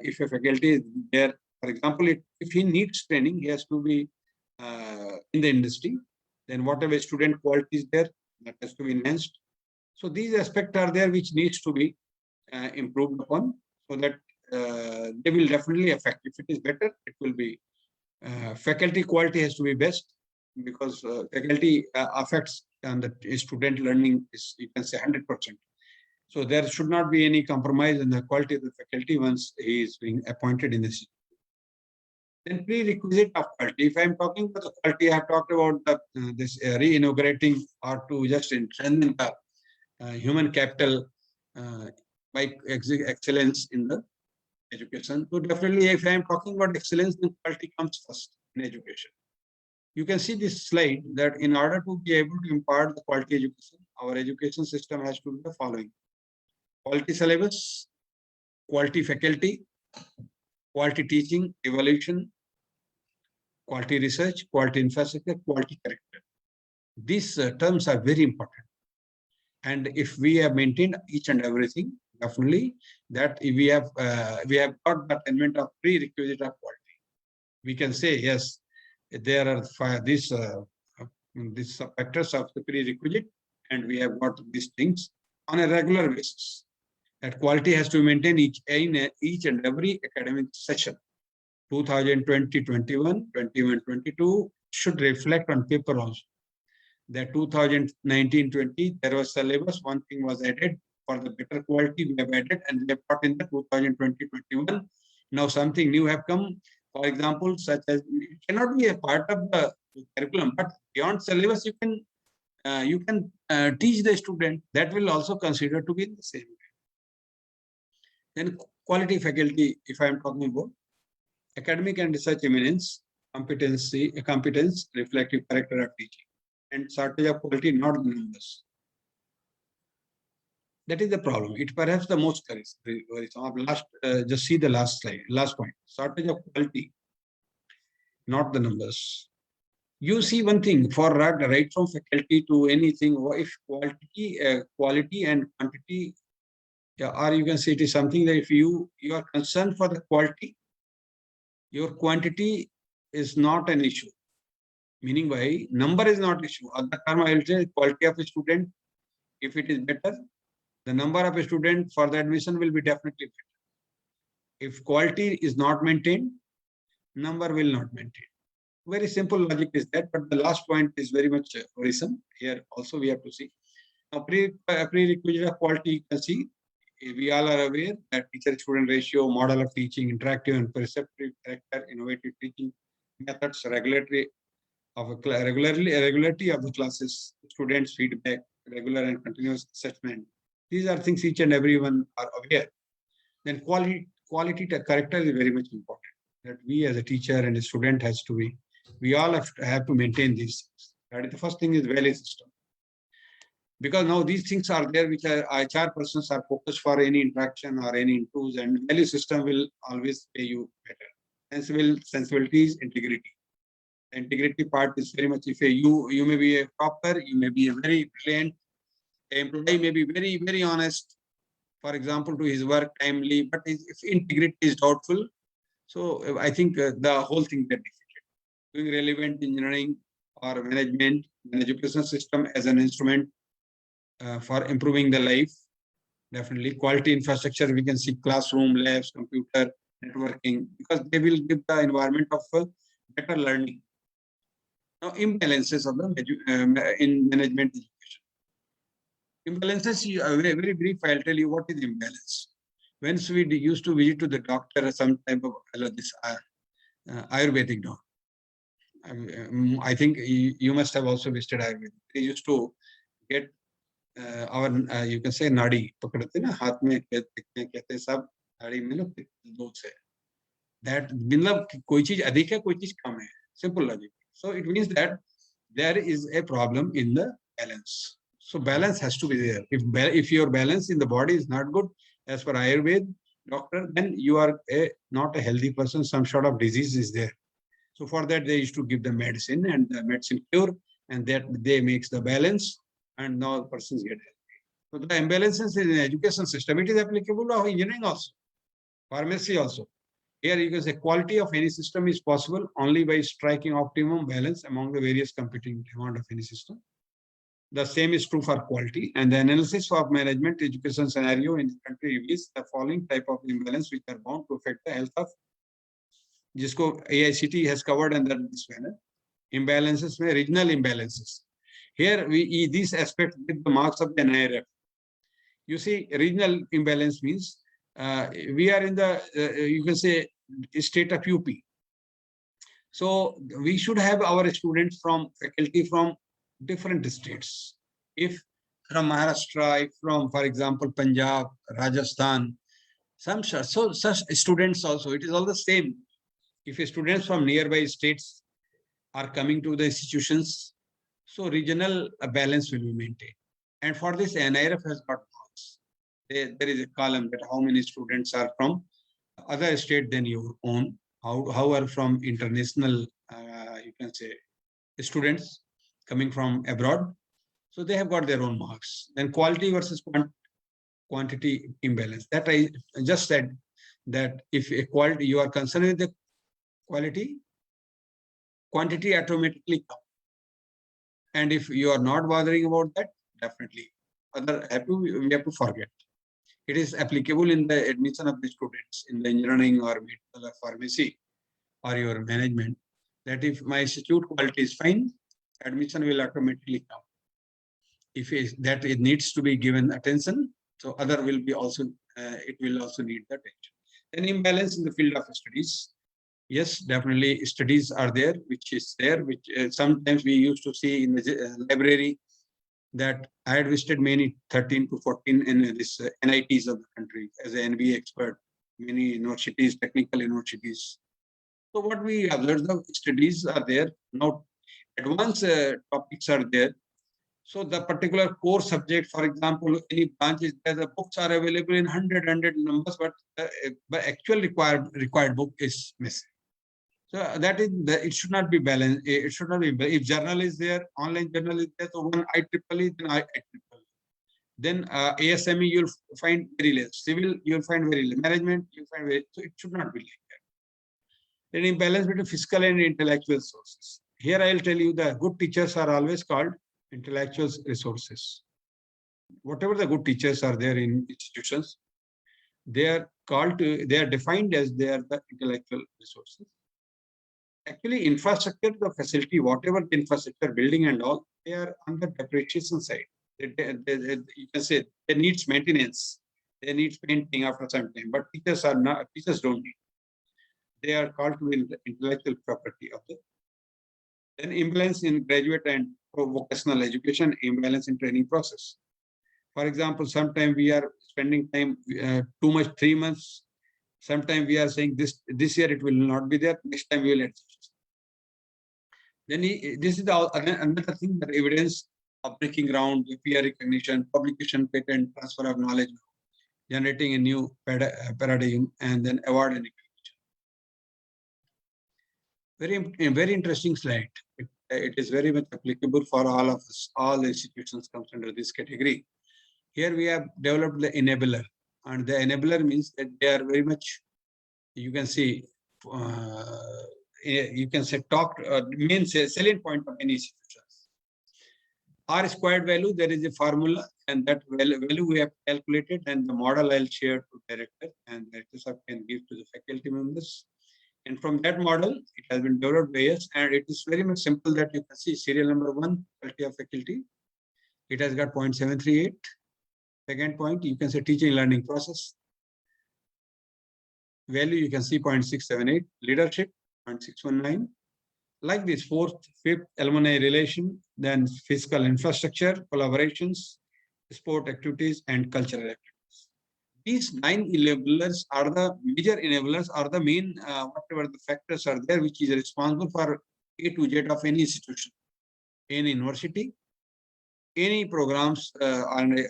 S3: if a faculty is there, for example, if he needs training, he has to be in the industry. Then whatever student quality is there, that has to be enhanced. So these aspects are there which needs to be improved upon, so that they will definitely affect. If it is better, it will be faculty quality has to be best, because faculty affects on the student learning is, you can say, 100%. So there should not be any compromise in the quality of the faculty once he is being appointed in this. Then prerequisite of quality. If I am talking about the quality, I have talked about the, this reinvigorating, or to just strengthen the human capital by excellence in the education. So definitely, if I am talking about excellence, then quality comes first in education. You can see this slide that in order to be able to impart the quality education, our education system has to be the following: quality syllabus, quality faculty, quality teaching, evaluation, quality research, quality infrastructure, quality character. These terms are very important. And if we have maintained each and everything, definitely that we have got the attainment of prerequisite of quality. We can say, yes, there are these factors of the prerequisite, and we have got these things on a regular basis. That quality has to maintain each and every academic session. 2020-21, 21-22 should reflect on paper also. That 2019-20, there was syllabus, one thing was added for the better quality, we have added, and we have brought in the 2020-21. Now something new have come, for example, such as, it cannot be a part of the curriculum, but beyond syllabus, you can teach the student. That will also consider to be the same. Then quality faculty, if I am talking about academic and research eminence, competence, reflective character of teaching, and shortage of quality, not the numbers. That is the problem. It perhaps the most worrisome. Just see the last slide, last point. Shortage of quality, not the numbers. You see one thing, for right from faculty to anything, if quality and quantity, or you can say it is something that if you are concerned for the quality, your quantity is not an issue. Meaning by number is not issue. Other term I will say quality of a student. If it is better, the number of a student for the admission will be definitely better. If quality is not maintained, number will not maintain. Very simple logic is that, but the last point is very much worrisome. Here also we have to see. Now prerequisite of quality, you can see, we all are aware that teacher-student ratio, model of teaching, interactive and perceptive character, innovative teaching methods, regularity of the classes, students' feedback, regular and continuous assessment. These are things each and everyone are aware. Then quality character is very much important. That we as a teacher and a student has to be, we all have to maintain these things. That is the first thing is value system. Because now these things are there, which are HR persons are focused for any interaction or any improves, and value system will always pay you better. Sensibilities, integrity. The integrity part is very much, if you may be a proper, you may be a very brilliant employee, may be very, very honest, for example, to his work timely, but if integrity is doubtful, so I think the whole thing gets defeated. Doing relevant engineering or management, an education system as an instrument for improving the life, definitely. Quality infrastructure, we can see classroom, labs, computer, networking, because they will give the environment of better learning. Now, imbalances of the in management education. Imbalances, very brief, I'll tell you what is imbalance. Once we used to visit to the doctor, some type of this Ayurvedic doctor. I think you must have also visited Ayurvedic. They used to get our, you can say, nadi, पकड़ते ना हाथ में कहते सब nadi में ना दूध से. That मतलब कोई चीज अधिक है, कोई चीज कम है. Simple logic. So it means that there is a problem in the balance. So balance has to be there. If your balance in the body is not good, as per Ayurveda doctor, then you are not a healthy person. Some sort of disease is there. So for that, they used to give the medicine, and the medicine cure, and that they makes the balance, and now persons get healthy. So the imbalances in the education system, it is applicable to engineering also, pharmacy also. Here you can say quality of any system is possible only by striking optimum balance among the various competing demand of any system. The same is true for quality, and the analysis of management education scenario in the country reveals the following type of imbalance which are bound to affect the health of, जिसको AICTE has covered under this manner. Imbalances में regional imbalances. Here these aspects get the marks of the NIRF. You see, regional imbalance means we are in the you can say state of UP. So we should have our students from faculty from different states. If from Maharashtra, if from, for example, Punjab, Rajasthan, such students also, it is all the same. If students from nearby states are coming to the institutions, so regional balance will be maintained. And for this, NIRF has got marks. There is a column that how many students are from other state than your own, how are from international, you can say, students coming from abroad. So they have got their own marks. Then quality versus quantity imbalance. That I just said that if a quality, you are concerned with the quality, quantity automatically comes. And if you are not bothering about that, definitely we have to forget. It is applicable in the admission of the students in the engineering or medical or pharmacy or your management, that if my institute quality is fine, admission will automatically come. If it needs to be given attention, so other will be also, it will also need the attention. Then imbalance in the field of studies. Yes, definitely studies are there, which sometimes we used to see in the library, that I had visited many 13 to 14 in this NITs of the country as an NBA expert, many universities, technical universities. So what we observe, the studies are there. Now advanced topics are there. So the particular core subject, for example, any branches, the books are available in 100 numbers, but the actual required book is missing. So that is, it should not be balanced. It should not be, if journal is there, online journal is there, so one IEEE, then IEEE. Then ASME, you'll find very less. Civil, you'll find very less. Management, you'll find very, so it should not be like that. Then imbalance between fiscal and intellectual sources. Here I'll tell you, the good teachers are always called intellectual resources. Whatever the good teachers are there in institutions, they are defined as they are the intellectual resources. Actually, infrastructure, the facility, whatever the infrastructure, building and all, they are on the depreciation side. You can say they needs maintenance. They need painting after some time, but teachers don't need. They are called to be the intellectual property of the. Then imbalance in graduate and vocational education, imbalance in training process. For example, sometimes we are spending time too much, 3 months. Sometimes we are saying this year it will not be there. Next time we will adjust. Then this is another thing, that evidence of breaking ground, peer recognition, publication, patent, transfer of knowledge, generating a new paradigm, and then award and recognition. Very interesting slide. It is very much applicable for all of us. All the institutions comes under this category. Here we have developed the enabler, and the enabler means that they are very much, you can see, main salient point of any institutions. R squared value, there is a formula, and that value we have calculated, and the model I'll share to director, and director can give to the faculty members. And from that model, it has been developed by us, and it is very much simple, that you can see serial number 1, quality of faculty. It has got 0.738. Second point, you can say teaching learning process. Value, you can see 0.678. Leadership, 0.619. Like this, 4th, 5th, alumni relation, then fiscal infrastructure, collaborations, sport activities, and cultural activities. These 9 enablers are the major enablers, are the main, whatever the factors are there, which is responsible for A to Z of any institution, any university, any programs, you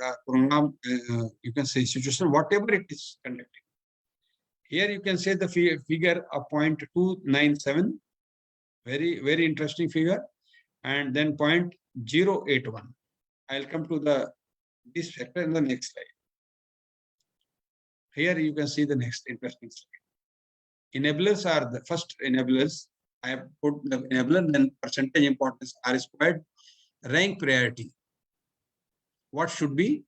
S3: can say institution, whatever it is conducting. Here you can say the figure of 0.297, very, very interesting figure, and then 0.081. I'll come to the this factor in the next slide. Here you can see the next interesting slide. Enablers are the first enablers. I have put the enabler, then percentage importance, R squared, rank priority. What should be?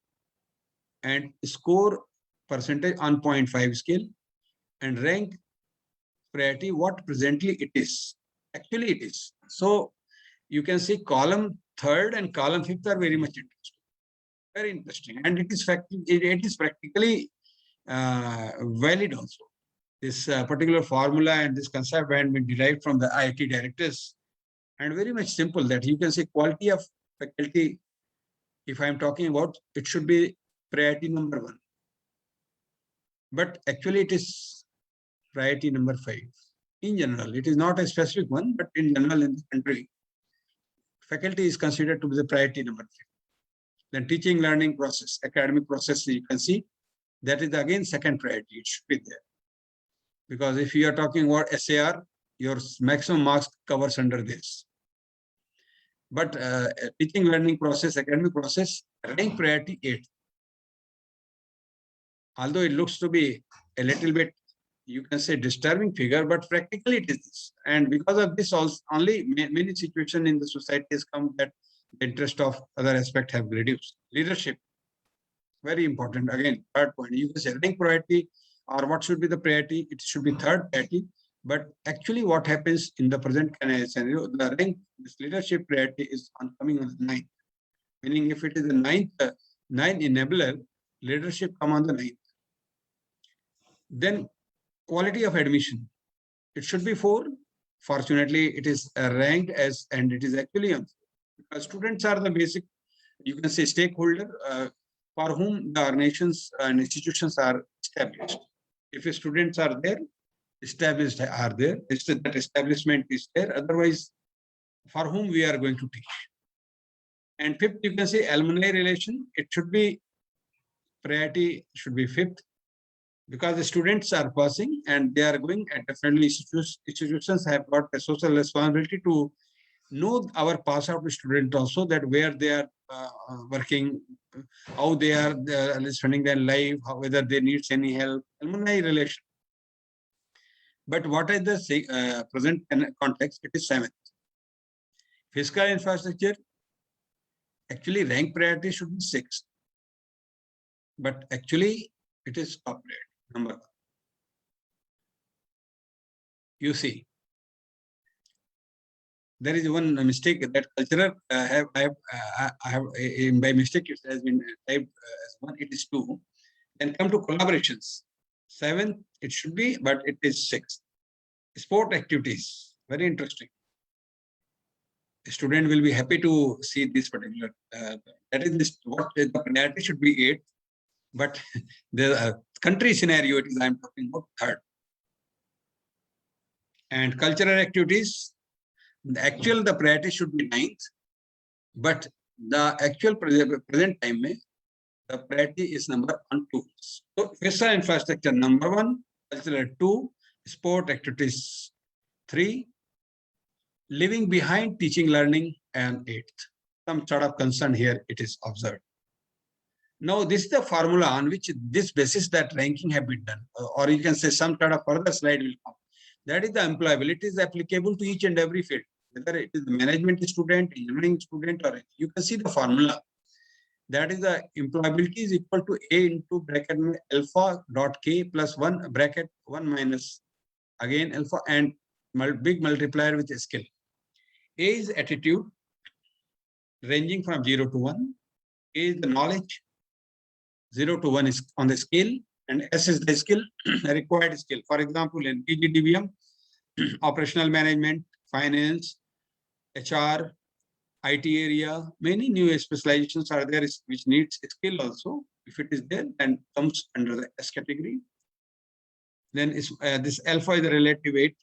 S3: And score percentage on 0.5 scale, and rank priority what presently it is. Actually it is. So you can see column third and column fifth are very much interesting. Very interesting. And it is practically valid also. This particular formula and this concept had been derived from the IIT directors, and very much simple that you can say quality of faculty. If I'm talking about, it should be priority number 1. But actually it is priority number 5. In general, it is not a specific one, but in general in the country, faculty is considered to be the priority number 3. Then teaching, learning process, academic process, you can see that is again second priority. It should be there. Because if you are talking about SAR, your maximum marks covers under this. But teaching, learning process, academic process, rank priority 8. Although it looks to be a little bit, you can say, disturbing figure, but practically it is this. And because of this, also, only many situations in the society has come that the interest of other aspects have reduced. Leadership, very important. Again, third point, you can say rank priority, or what should be the priority? It should be third priority. But actually what happens in the present scenario, the rank, this leadership priority is coming on the 9th. Meaning if it is the 9th enabler, leadership come on the 9th. Then quality of admission, it should be 4. Fortunately, it is ranked as, and it is actually on. Because students are the basic, you can say, stakeholder for whom the nations and institutions are established. If students are there, established are there, that establishment is there. Otherwise, for whom we are going to teach. And 5th, you can say alumni relation. It should be priority, should be 5th, because the students are passing and they are going, and definitely institutions have got a social responsibility to know our pass out student also, that where they are working, how they are spending their life, whether they need any help, alumni relation. But what is the present context? It is 7th. Fiscal infrastructure, actually rank priority should be 6th. But actually it is top rate, number 1. You see, there is one mistake that cultural I have by mistake it has been typed as 1. It is 2. Then come to collaborations. 7th it should be, but it is 6th. Sport activities, very interesting. A student will be happy to see this particular. That is this. What the priority should be 8, but the country scenario, it is I'm talking about 3rd. And cultural activities, the priority should be 9th, but the actual present time, the priority is number 1, 2. So fiscal infrastructure number 1, cultural 2, sport activities 3, leaving behind teaching, learning, and 8th. Some sort of concern here it is observed. Now this is the formula on which this basis that ranking have been done, or you can say some sort of further slide will come. That is the employability is applicable to each and every field, whether it is the management student, engineering student, or you can see the formula. That is the employability is equal to A into bracket alpha dot K plus 1 bracket 1 minus again alpha and big multiplier with a skill. A is attitude ranging from 0 to 1. A is the knowledge. 0 to 1 is on the scale, and S is the skill, required skill. For example, in PGDM, operational management, finance, HR, IT area, many new specializations are there which needs skill also. If it is there, then comes under the S category. Then is this alpha is the relative weight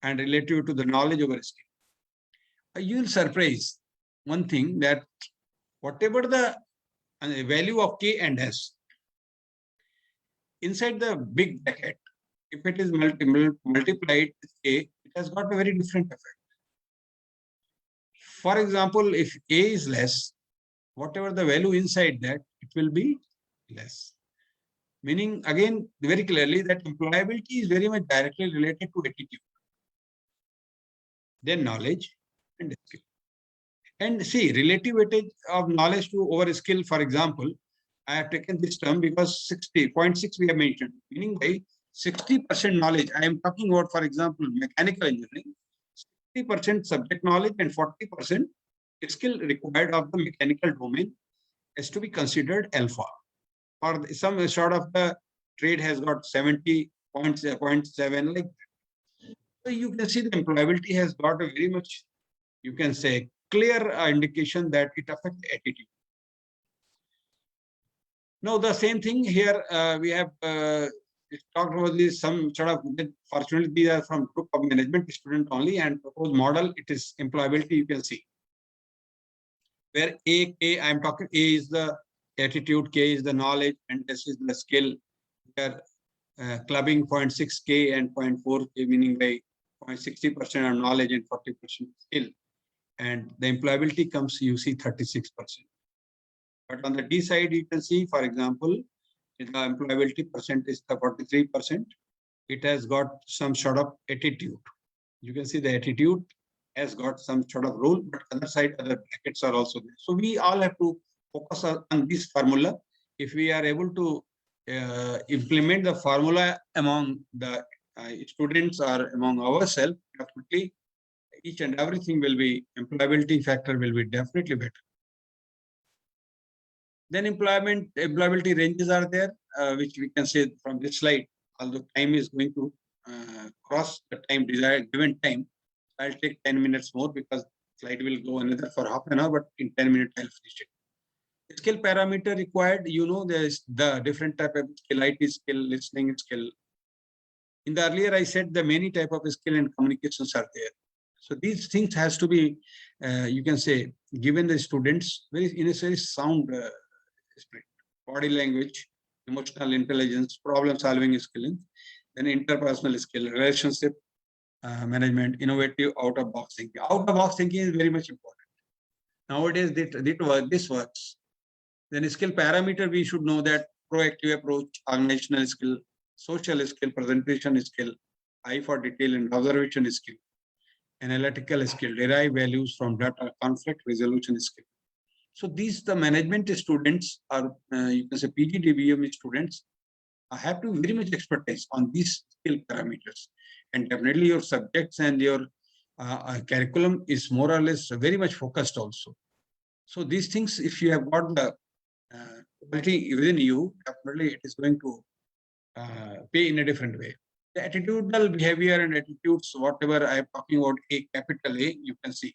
S3: and relative to the knowledge over skill. You will surprise one thing, that whatever the value of K and S, inside the big bracket, if it is multiplied with K, it has got a very different effect. For example, if A is less, whatever the value inside that, it will be less. Meaning, again, very clearly that employability is very much directly related to attitude, then knowledge and skill. And see, relative weightage of knowledge to over skill, for example, I have taken this term because 60.6 we have mentioned, meaning by 60% knowledge. I am talking about, for example, mechanical engineering, 60% subject knowledge and 40% skill required of the mechanical domain is to be considered alpha. Or some sort of the trade has got 70.7 like that. So you can see the employability has got a very much, you can say, clear indication that it affects attitude. Now, the same thing here, we have talked about this, some sort of, fortunately, these are from group of management student only, and proposed model, it is employability, you can see. Where A, I'm talking, A is the attitude, K is the knowledge, and S is the skill. Where clubbing 0.6K and 0.4K, meaning by 0.60% of knowledge and 40% skill. And the employability comes, you see 36%. But on the D side, you can see, for example, the employability percent is the 43%. It has got some sort of attitude. You can see the attitude has got some sort of role, but other side, other brackets are also there. So we all have to focus on this formula. If we are able to implement the formula among the students or among ourselves, definitely each and everything will be, employability factor will be definitely better. Then employability ranges are there, which we can say from this slide, although time is going to cross the time desired given time. I'll take 10 minutes more because slide will go another for half an hour, but in 10 minutes I'll finish it. Skill parameter required, you know, there's the different type of skill, IT skill, listening skill. In the earlier, I said the many type of skill and communications are there. So these things has to be, you can say, given the students in a very sound spirit, body language, emotional intelligence, problem solving skilling, then interpersonal skill, relationship management, innovative out of box thinking. Out of box thinking is very much important. Nowadays, this works. Then skill parameter, we should know that proactive approach, organizational skill, social skill, presentation skill, eye for detail and observation skill, analytical skill, derive values from data, conflict resolution skill. So these, the management students are, you can say PGDBM students have to very much expertise on these skill parameters. And definitely your subjects and your curriculum is more or less very much focused also. So these things, if you have got the quality within you, definitely it is going to pay in a different way. The attitudinal behavior and attitudes, whatever I am talking about, A, capital A, you can see.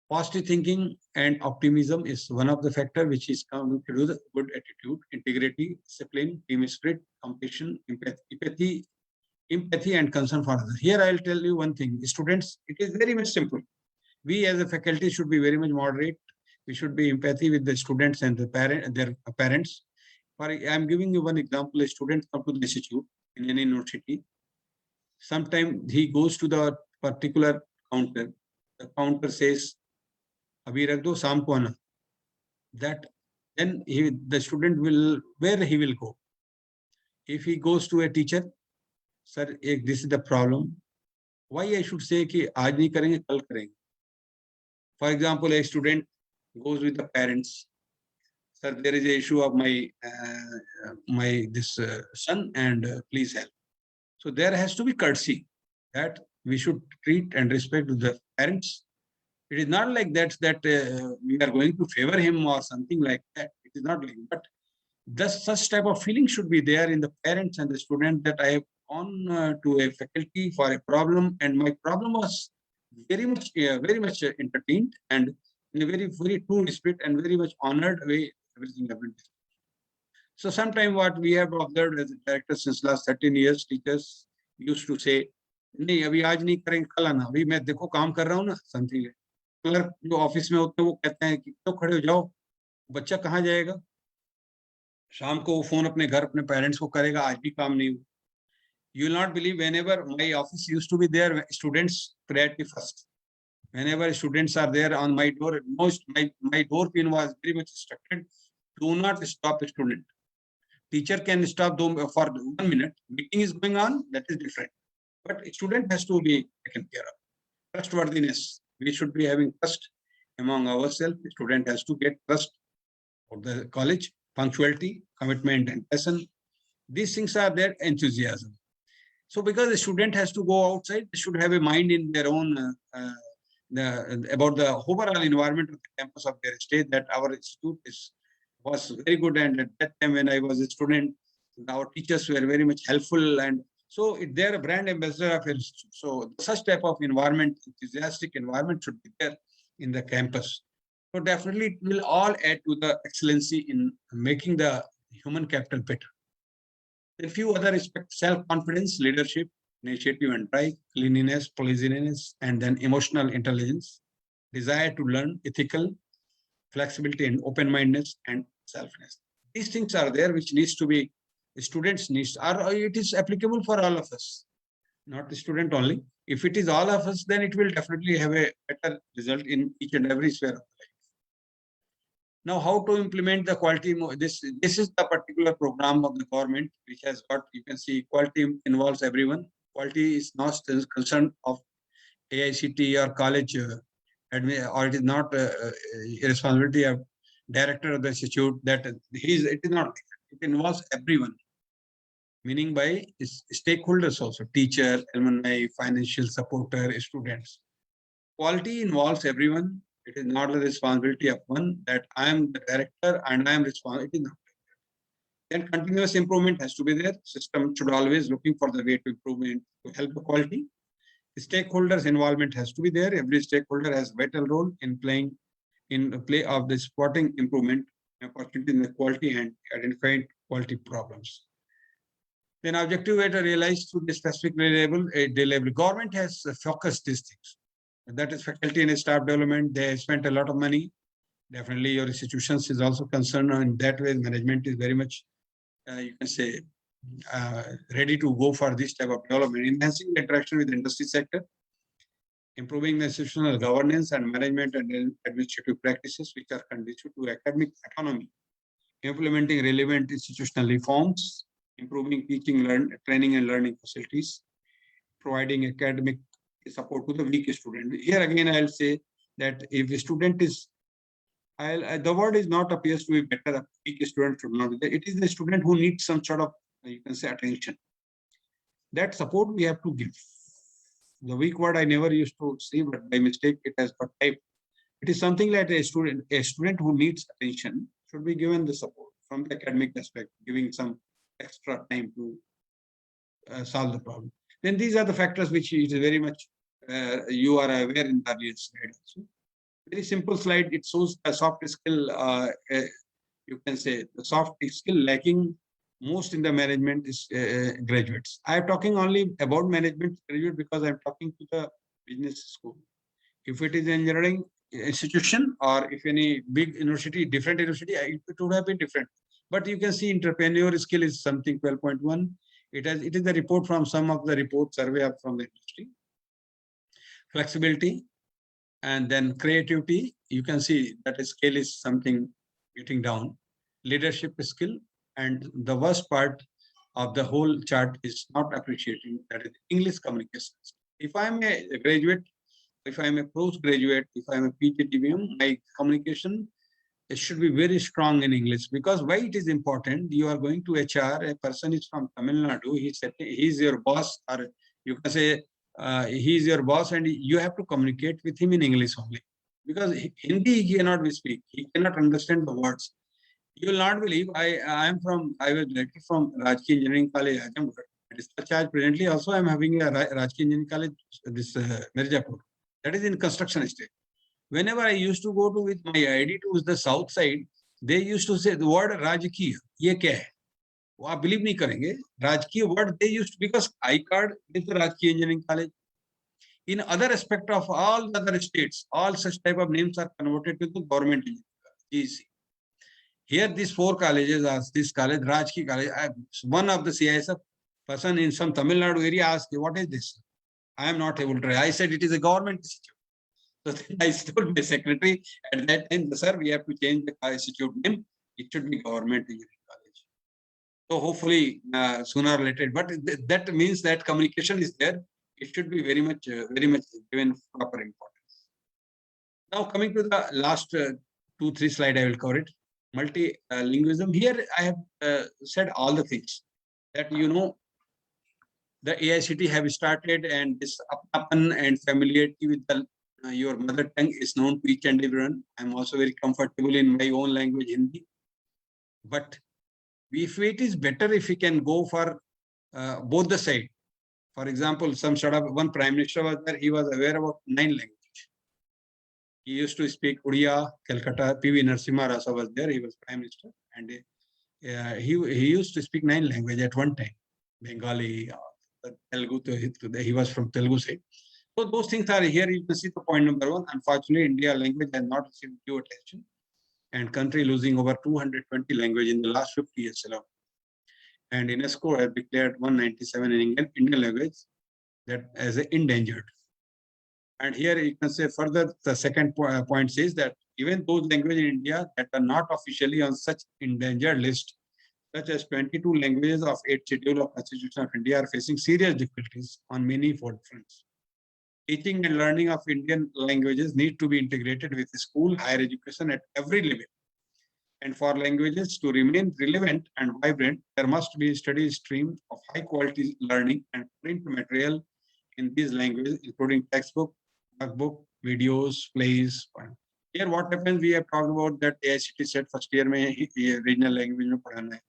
S3: Positive thinking and optimism is one of the factors which is coming to do the good attitude, integrity, discipline, team spirit, compassion, empathy and concern for others. Here I will tell you one thing, students, it is very much simple. We as a faculty should be very much moderate. We should be empathy with the students and their parents. I am giving you one example. A student comes to the institute in any university. Sometimes he goes to the particular counter. The counter says, "Abhi rakh do, shaam ko aana." That then the student will, where he will go. If he goes to a teacher, sir, this is the problem. Why I should say कि आज नहीं करेंगे, कल करेंगे. For example, a student goes with the parents. Sir, there is an issue of my son, and please help. So there has to be courtesy that we should treat and respect the parents. It is not like that we are going to favor him or something like that. It is not like that. But such type of feeling should be there in the parents and the student that I have gone to a faculty for a problem, and my problem was very much entertained and in a very true spirit and very much honored way. Everything happened. So sometimes what we have observed as a director since last 13 years, teachers used to say, नहीं अभी आज नहीं करेंगे, कल आना. अभी मैं देखो काम कर रहा हूँ ना, something. क्लर्क जो ऑफिस में होते हैं वो कहते हैं कि तो खड़े हो जाओ, बच्चा कहाँ जाएगा? शाम को वो फोन अपने घर अपने पेरेंट्स को करेगा, आज भी काम नहीं हुआ. You will not believe, whenever my office used to be there, students priority first. Whenever students are there on my door, my door pin was very much instructed. Do not stop a student. Teacher can stop them for 1 minute. Meeting is going on, that is different. But a student has to be taken care of. Trustworthiness. We should be having trust among ourselves. The student has to get trust of the college, punctuality, commitment, and passion. These things are their enthusiasm. So because the student has to go outside, they should have a mind in their own about the overall environment of the campus of their state, that our institute was very good. And at that time when I was a student, our teachers were very much helpful. And so they're a brand ambassador of it. So such type of environment, enthusiastic environment should be there in the campus. So definitely it will all add to the excellency in making the human capital better. A few other aspects: self-confidence, leadership, initiative and drive, cleanliness, policyiness, and then emotional intelligence, desire to learn, ethical, flexibility and open-mindedness, and selfness. These things are there which needs to be students' needs, or it is applicable for all of us, not the student only. If it is all of us, then it will definitely have a better result in each and every sphere of life. Now, how to implement the quality? This is the particular program of the government which has got, you can see, quality involves everyone. Quality is not concern of AICTE or college, or it is not a responsibility of director of the institute. That it is not. It involves everyone, meaning by stakeholders also: teacher, alumni, financial supporter, students. Quality involves everyone. It is not the responsibility of one, that I am the director and I am responsible. It is not. Then continuous improvement has to be there. System should always looking for the way to improve to help the quality. The stakeholders' involvement has to be there. Every stakeholder has a vital role in play of the supporting improvement, opportunity in the quality and identifying quality problems. Then objective way to realize through the specific delivery. Government has focused these things. That is faculty and staff development. They spent a lot of money. Definitely your institutions is also concerned in that way. Management is very much, you can say, ready to go for this type of development. Enhancing the interaction with the industry sector, improving the institutional governance and management and administrative practices which are conducive to academic autonomy, implementing relevant institutional reforms, improving teaching, training and learning facilities, providing academic support to the weak student. Here again, I'll say that if a student is, the word is not appears to be better, a weak student should not be there. It is the student who needs some sort of, you can say, attention. That support we have to give. The weak word I never used to see, but by mistake it has got typed. It is something like a student who needs attention should be given the support from the academic aspect, giving some extra time to solve the problem. Then these are the factors which is very much you are aware in the earlier slide also. Very simple slide. It shows a soft skill. You can say the soft skill lacking most in the management is graduates. I am talking only about management graduate because I am talking to the business school. If it is engineering institution or if any big university, different university, it would have been different. But you can see entrepreneur skill is something 12.1. It is the report from some of the report survey from the industry. Flexibility and then creativity. You can see that scale is something getting down. Leadership skill, and the worst part of the whole chart is not appreciating, that is English communication. If I'm a graduate, if I'm a postgraduate, if I'm a PGDM, my communication, it should be very strong in English. Because why it is important? You are going to HR, a person is from Tamil Nadu, he's your boss, or you can say he is your boss, and you have to communicate with him in English only. Because Hindi he cannot speak, he cannot understand the words. You will not believe, I was directly from Rajki Engineering College, Ghaziabad. Dispatch charge presently also I am having a Rajki Engineering College, this Mirjapur. That is in construction state. Whenever I used to go to with my ID to the south side, they used to say the word Rajki. Ye kya hai? वो आप believe नहीं करेंगे, राजकीय word they used, because I card with the Rajki Engineering College. In other aspect of all the other states, all such type of names are converted to the government GC. Here these four colleges are this college, Rajki College. One of the CISF person in some Tamil Nadu area asked, what is this? I am not able to. I said it is a government institute. So then I told my secretary at that time, sir, we have to change the institute name. It should be Government Engineering College. So hopefully sooner or later, but that means that communication is there. It should be very much given proper importance. Now coming to the last 2-3 slides, I will cover it. Multilingualism. Here I have said all the things that the AICTE have started, and this appan and familiarity with the your mother tongue is known to each and everyone. I'm also very comfortable in my own language, Hindi. But if it is better if we can go for both the side. For example, one prime minister was there, he was aware about 9 languages. He used to speak Odia, Calcutta, PV Narasimha Rasa was there, he was prime minister, and he used to speak 9 languages at one time. Bengali, Telugu, he was from Telugu side. So those things are here. You can see the point number 1. Unfortunately, India language has not received due attention, and country losing over 220 languages in the last 50 years alone. And UNESCO has declared 197 in Indian language that as endangered. And here you can say further, the second point says that even those languages in India that are not officially on such endangered list, such as 22 languages of 8th schedule of Constitution of India, are facing serious difficulties on many fronts. Teaching and learning of Indian languages need to be integrated with school, higher education at every level. And for languages to remain relevant and vibrant, there must be a steady stream of high quality learning and print material in these languages, including textbook, workbook, videos, plays. Here what happens, we have talked about that AICTE said first year mein regional language mein padhana hai.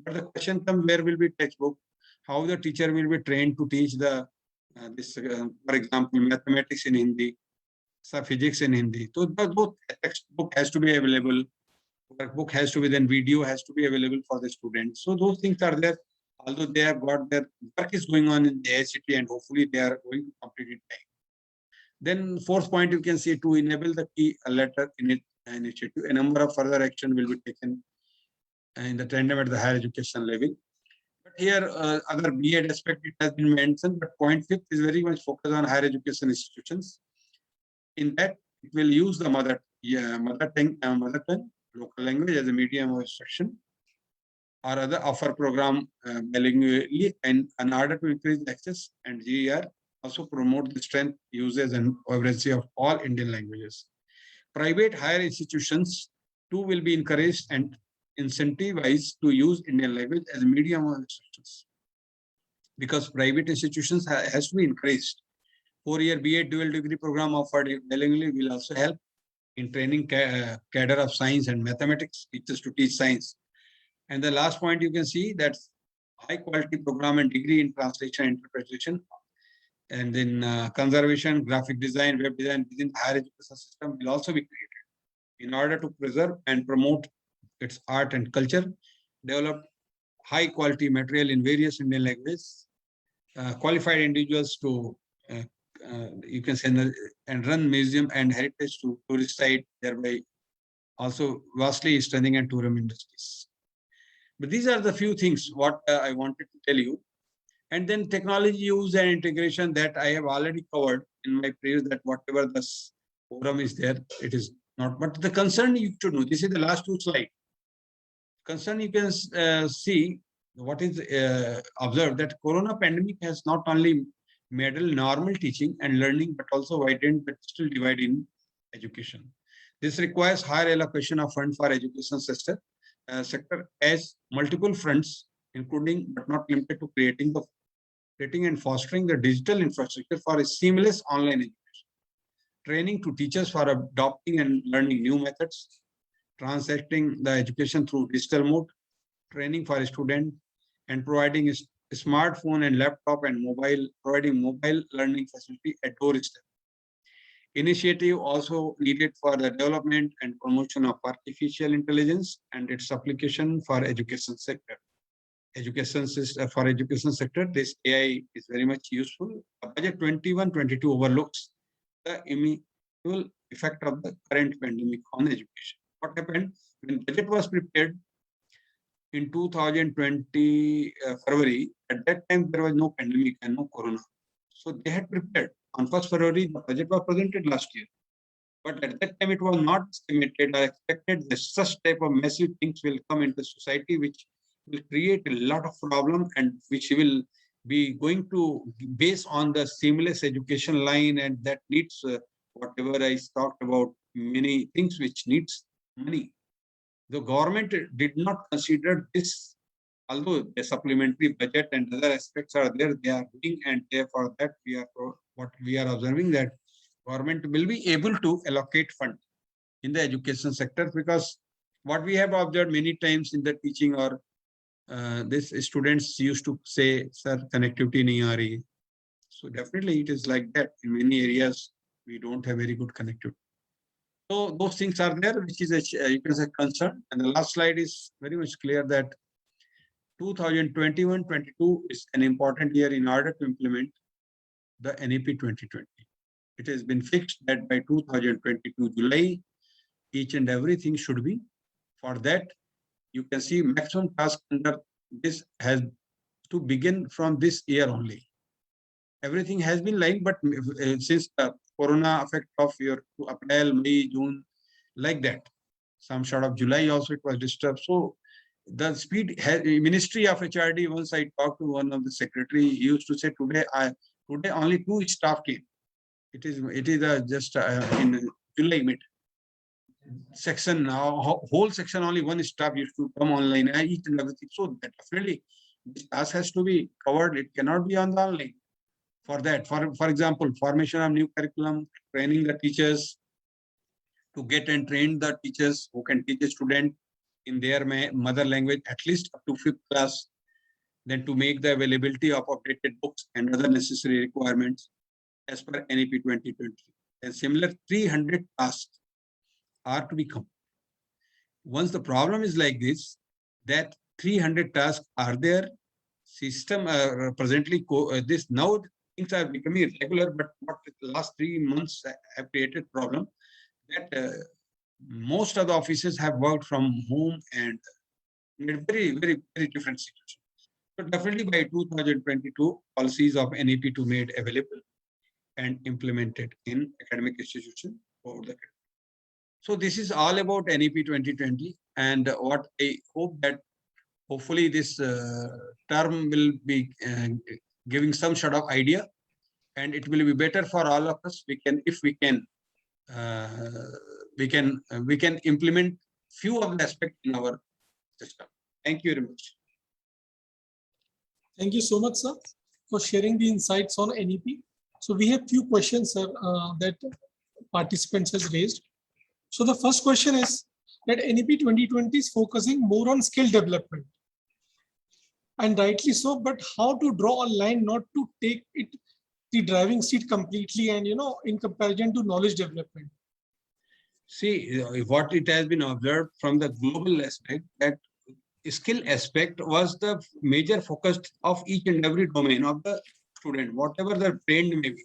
S3: But the question comes, where will be textbook? How the teacher will be trained to teach the for example, mathematics in Hindi, physics in Hindi. So both textbook has to be available. Workbook has to be, then video has to be available for the students. So those things are there. Although they have got their work is going on in the AICTE, and hopefully they are going to complete it time. Then fourth point, you can see, to enable the key letter initiative, a number of further action will be taken in the tandem at the higher education level. But here other BEd aspect it has been mentioned, but point 5th is very much focused on higher education institutions. In that, it will use the mother tongue, local language as a medium of instruction, or other offer program bilingually, and in order to increase access, and GER also promote the strength, usage, and vibrancy of all Indian languages. Private higher institutions too will be encouraged and incentivized to use Indian language as a medium of instruction, because private institutions has to be encouraged. 4-year BA dual degree program offered bilingually will also help in training cadre of science and mathematics teachers to teach science. And the last point, you can see that high quality program and degree in translation and interpretation, and then conservation, graphic design, web design within the higher education system will also be created in order to preserve and promote its art and culture, develop high quality material in various Indian languages, qualified individuals to you can say, and run museum and heritage to tourist site, thereby also vastly strengthening and tourism industries. But these are the few things what I wanted to tell you. And then technology use and integration, that I have already covered in my previous, that whatever this forum is there, it is not. But the concern you should know, this is the last 2 slides. Concern you can see what is observed, that Corona pandemic has not only made normal teaching and learning, but also widened the digital divide in education. This requires higher allocation of funds for education sector as multiple fronts, including but not limited to creating and fostering the digital infrastructure for a seamless online education, training to teachers for adopting and learning new methods, transacting the education through digital mode, training for a student, and providing a smartphone and laptop and providing mobile learning facility at doorstep. Initiative also needed for the development and promotion of artificial intelligence and its application for education sector. For education sector, this AI is very much useful. Budget 21-22 overlooks the immutable effect of the current pandemic on education. What happened when budget was prepared in 2020 February? At that time, there was no pandemic and no corona. So they had prepared. On 1st February, the budget was presented last year. But at that time, it was not estimated or expected that such type of massive things will come into society, which will create a lot of problem and which will be going to base on the seamless education line, and that needs whatever I talked about, many things which needs money. The government did not consider this, although the supplementary budget and other aspects are there, they are doing, and therefore that what we are observing that government will be able to allocate fund in the education sector, because what we have observed many times in the teaching or this students used to say, sir, connectivity nahi aa rahi. So definitely it is like that. In many areas, we don't have very good connectivity. So those things are there, which is a you can say concern. And the last slide is very much clear that 2021-22 is an important year in order to implement the NEP 2020. It has been fixed that by 2022 July, each and everything should be. For that, you can see maximum task under this has to begin from this year only. Everything has been lying, but since the corona effect of your April, May, June, like that, some sort of July also it was disturbed. So the speed has, Ministry of HRD, once I talked to one of the secretary, he used to say today only 2 staff came. It is just in July mid section, whole section only 1 staff used to come online, each and everything. So that definitely this task has to be covered. It cannot be on the online. For that, for example, formation of new curriculum, training the teachers to get and train the teachers who can teach a student in their mother language at least up to 5th class, then to make the availability of updated books and other necessary requirements as per NEP 2020. And similar 300 tasks are to be completed. Once the problem is like this, that 300 tasks are there, system presently this now things are becoming regular, but what the last 3 months have created problem that most of the offices have worked from home and in a very, very, very different situation. So definitely by 2022, policies of NEP 2 made available and implemented in academic institutions over the country. So this is all about NEP 2020, and what I hope that hopefully this term will be giving some sort of idea, and it will be better for all of us. If we can implement few of the aspects in our system. Thank you very much.
S1: Thank you so much, sir, for sharing the insights on NEP. So we have few questions, sir, that participants has raised. So the first question is that NEP 2020 is focusing more on skill development. And rightly so, but how to draw a line not to take it the driving seat completely and, in comparison to knowledge development?
S3: See, what it has been observed from the global aspect, that skill aspect was the major focus of each and every domain of the student, whatever the trend may be.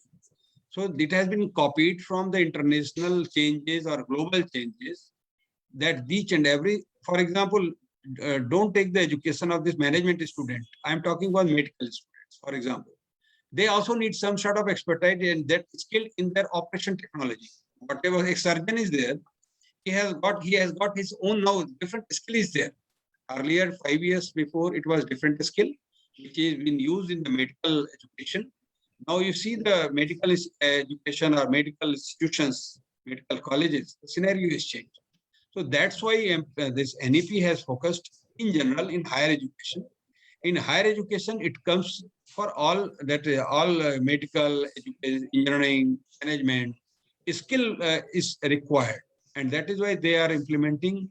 S3: So it has been copied from the international changes or global changes, that each and every, for example, don't take the education of this management student. I'm talking about medical students, for example. They also need some sort of expertise and that skill in their operation technology. Whatever a surgeon is there, he has got his own now different skill is there. Earlier, 5 years before, it was different skill, which is being used in the medical education. Now you see the medical education or medical institutions, medical colleges, the scenario is changed. So that's why this NEP has focused in general in higher education. In higher education, it comes for all that medical education, engineering, management, skill is required. And that is why they are implementing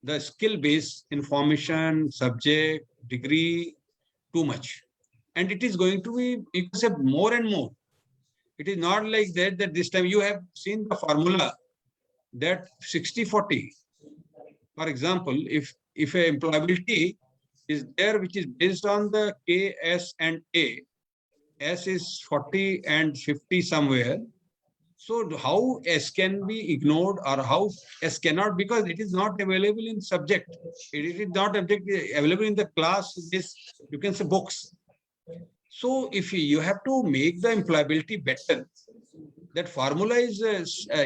S3: the skill-based information, subject, degree, too much. And it is going to be, you can say, more and more. It is not like that this time you have seen the formula that 60-40. For example, if a employability is there, which is based on the K, S, and A, S is 40 and 50 somewhere. So how S can be ignored or how S cannot, because it is not available in subject. It is not available in the class, this, you can say, books. So if you have to make the employability better, that formula is,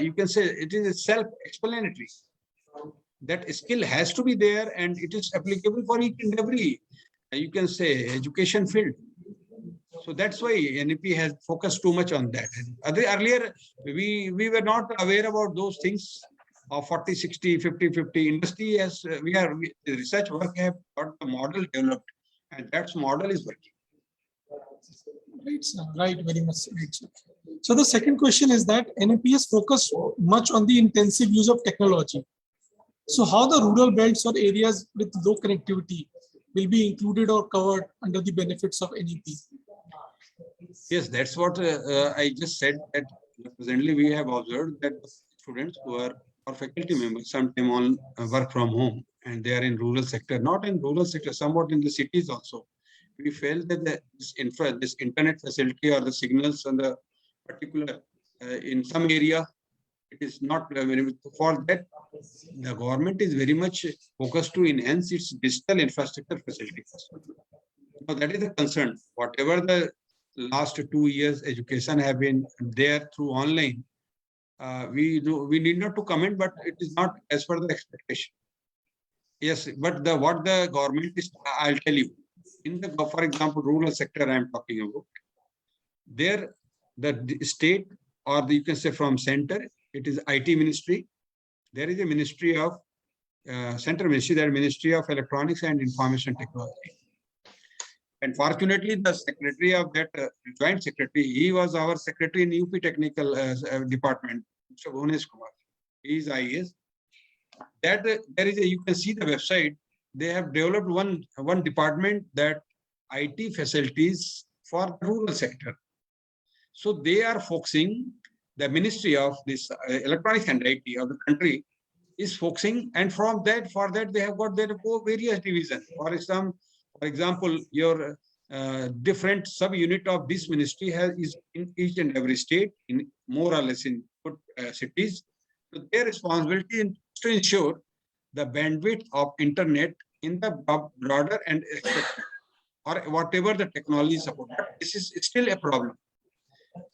S3: you can say, it is self-explanatory. That skill has to be there, and it is applicable for each and every, you can say, education field. So that's why NEP has focused too much on that. Earlier, we were not aware about those things of 40, 60, 50, 50. Industry has, the research work have got the model developed, and that model is working.
S1: Right, sir. Right, very much right, sir. So the second question is that NEP is focused much on the intensive use of technology. So how the rural belts or areas with low connectivity will be included or covered under the benefits of NEP?
S3: Yes, that's what I just said, that presently we have observed that students who are or faculty members sometimes on work from home, and they are in rural sector, not in rural sector, somewhat in the cities also. We felt that this internet facility or the signals on the particular in some area, it is not very, for that the government is very much focused to enhance its digital infrastructure facilities. So that is the concern. Whatever the last 2 years education have been there through online, we need not to comment, but it is not as per the expectation. Yes, but what the government is, I'll tell you, in the, for example, rural sector I am talking about, there the state, or you can say from center, it is IT ministry. There is a ministry of central ministry, that Ministry of Electronics and Information Technology. And fortunately, the secretary of that joint secretary, he was our secretary in UP Technical Department, Mr. Bhunesh Kumar. He is IAS. That there is a, you can see the website. They have developed one department, that IT facilities for rural sector. So they are focusing, the Ministry of this Electronics and IT of the country is focusing, and from that, for that they have got their various divisions. For example, your different sub-unit of this ministry is in each and every state, in more or less in good cities. So their responsibility is to ensure the bandwidth of internet in the broader and or whatever the technology support. This is still a problem.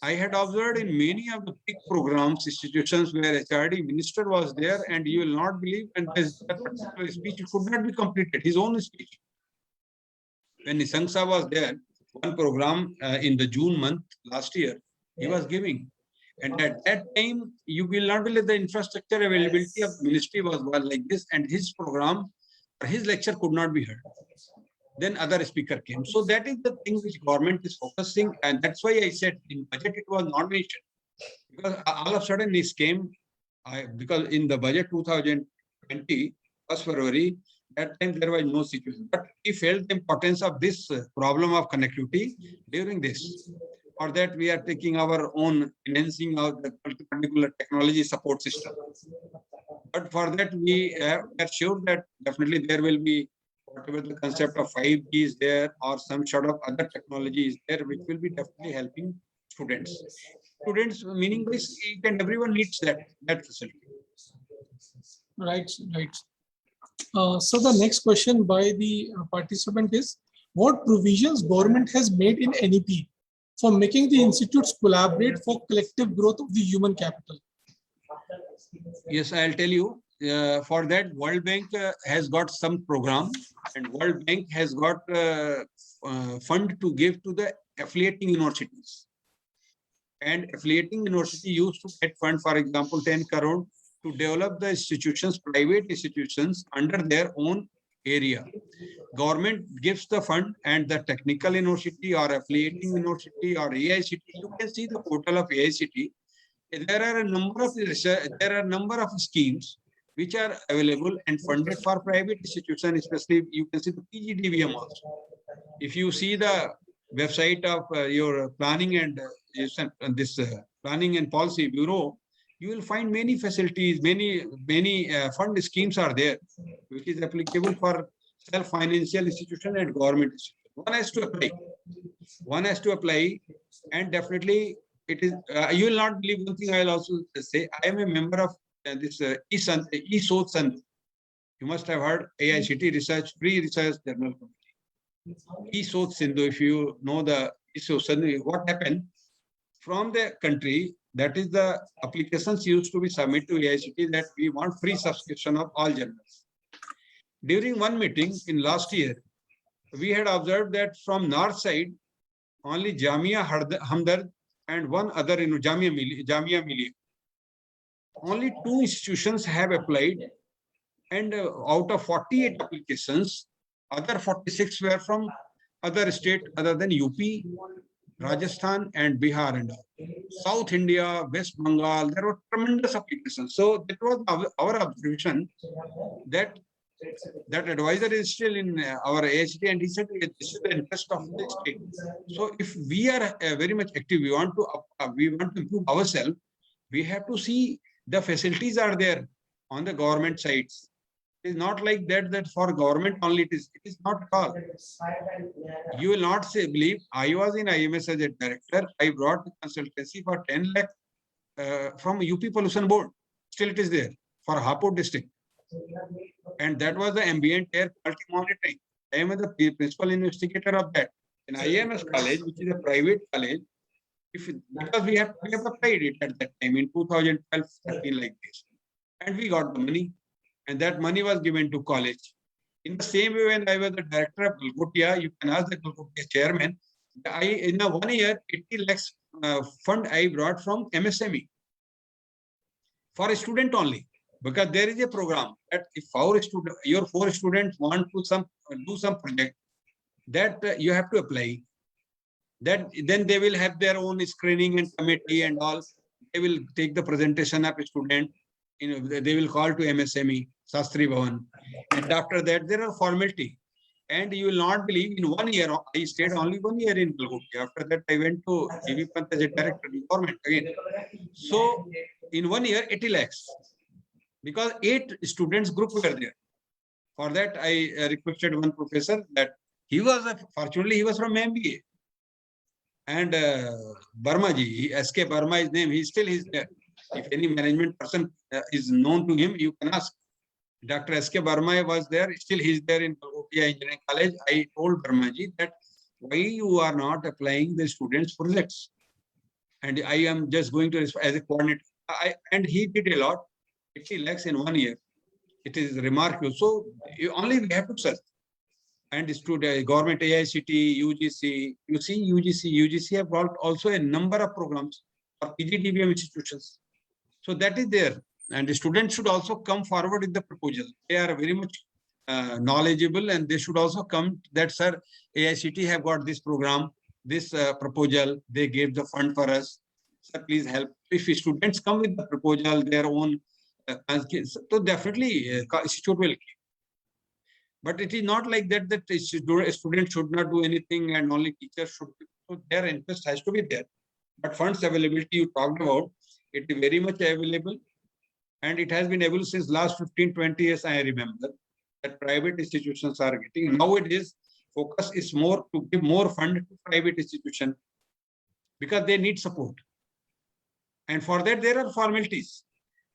S3: I had observed in many of the big programs, institutions where HRD minister was there, and you will not believe, and that speech could not be completed, his own speech. When Nisangsa was there, one program in the June month last year, he was giving. And at that time, you will not believe the infrastructure availability of the ministry was like this, and his program, his lecture could not be heard. Then other speaker came. So that is the thing which government is focusing, and that's why I said in budget it was not mentioned, because all of a sudden this came, because in the budget 2020, 1st February, that time there was no situation. But we felt the importance of this problem of connectivity during this. For that, we are taking our own financing of the particular technology support system. But for that, we are sure that definitely there will be, whatever the concept of 5G is there, or some sort of other technology is there, which will be definitely helping students. Students, meaning this, each and everyone needs that facility.
S1: Right, right. So the next question by the participant is, what provisions government has made in NEP for making the institutes collaborate for collective growth of the human capital?
S3: Yes, I'll tell you. For that, World Bank has got some program, and World Bank has got fund to give to the affiliating universities. And affiliating university used to get fund, for example, 10 crore to develop the institutions, private institutions under their own area. Government gives the fund, and the technical university or affiliating university or AICTE, you can see the portal of AICTE. There are a number of schemes which are available and funded for private institutions, especially you can see the PGDM also. If you see the website of your planning and planning and policy bureau, you will find many facilities, many fund schemes are there, which is applicable for self-financial institution and government institution. One has to apply, and definitely it is. You will not believe one thing. I will also say I am a member of this ESOT Sandh. You must have heard AICTE Research Free Research Journal Committee. ESOT Sindhu, if you know the ESOT Sandh, what happened from the country, That is the applications used to be submitted to AICTE that we want free subscription of all journals. During one meeting in last year, we had observed that from north side, only Jamia Hamdard and one other in Jamia Millia. Only 2 institutions have applied, and out of 48 applications, other 46 were from other state other than UP, Rajasthan and Bihar and all. South India, West Bengal, there were tremendous applications. So that was our observation that that advisor is still in our AICTE, and he said this is the interest of the state. So if we are very much active, we want to improve ourselves, we have to see the facilities are there on the government sites. It is not like that for government only it is not at all. You will not believe, I was in IMS as a director, I brought the consultancy for 10 lakh from UP Pollution Board. Still it is there for Hapur district. And that was the ambient air quality monitoring. I am the principal investigator of that. In IMS college, which is a private college, because we have applied it at that time in 2012, 13 like this. And we got the money. And that money was given to college. In the same way, when I was the director of Ghaziabad, you can ask the Ghaziabad chairman, in a 1 year, 80 lakhs fund I brought from MSME for a student only. Because there is a program that if your 4 students want to do some project, that you have to apply. That then they will have their own screening and committee and all. They will take the presentation of a student. They will call to MSME, Sastri Bhavan. And after that, there are formality. And you will not believe, in 1 year, I stayed only 1 year in Ghaziabad. After that, I went to GV Pant as a director in government again. So in 1 year, 80 lakhs. Because 8 students group were there. For that, I requested one professor that fortunately, he was from MBA. And Barmaji, SK Barma is name, he's there. If any management person is known to him, you can ask. Dr. SK Barma was there, still he's there in Ghaziabad Engineering College. I told Barmaji that why you are not applying the students' projects. And I am just going to, as a coordinator. And he did a lot. 80 lakhs in 1 year. It is remarkable. So only we have to search. And government AICTE, UGC, you see UGC have brought also a number of programs for PGDM institutions. So that is there. And the students should also come forward with the proposal. They are very much knowledgeable, and they should also come that, sir, AICTE have got this program, this proposal, they gave the fund for us. Sir, please help. If students come with the proposal, their own so definitely institute will keep. But it is not like that a student should not do anything and only teachers should be. So their interest has to be there. But funds availability you talked about, it is very much available. And it has been available since last 15-20 years, I remember, that private institutions are getting. Nowadays, focus is more to give more fund to private institutions because they need support. And for that, there are formalities.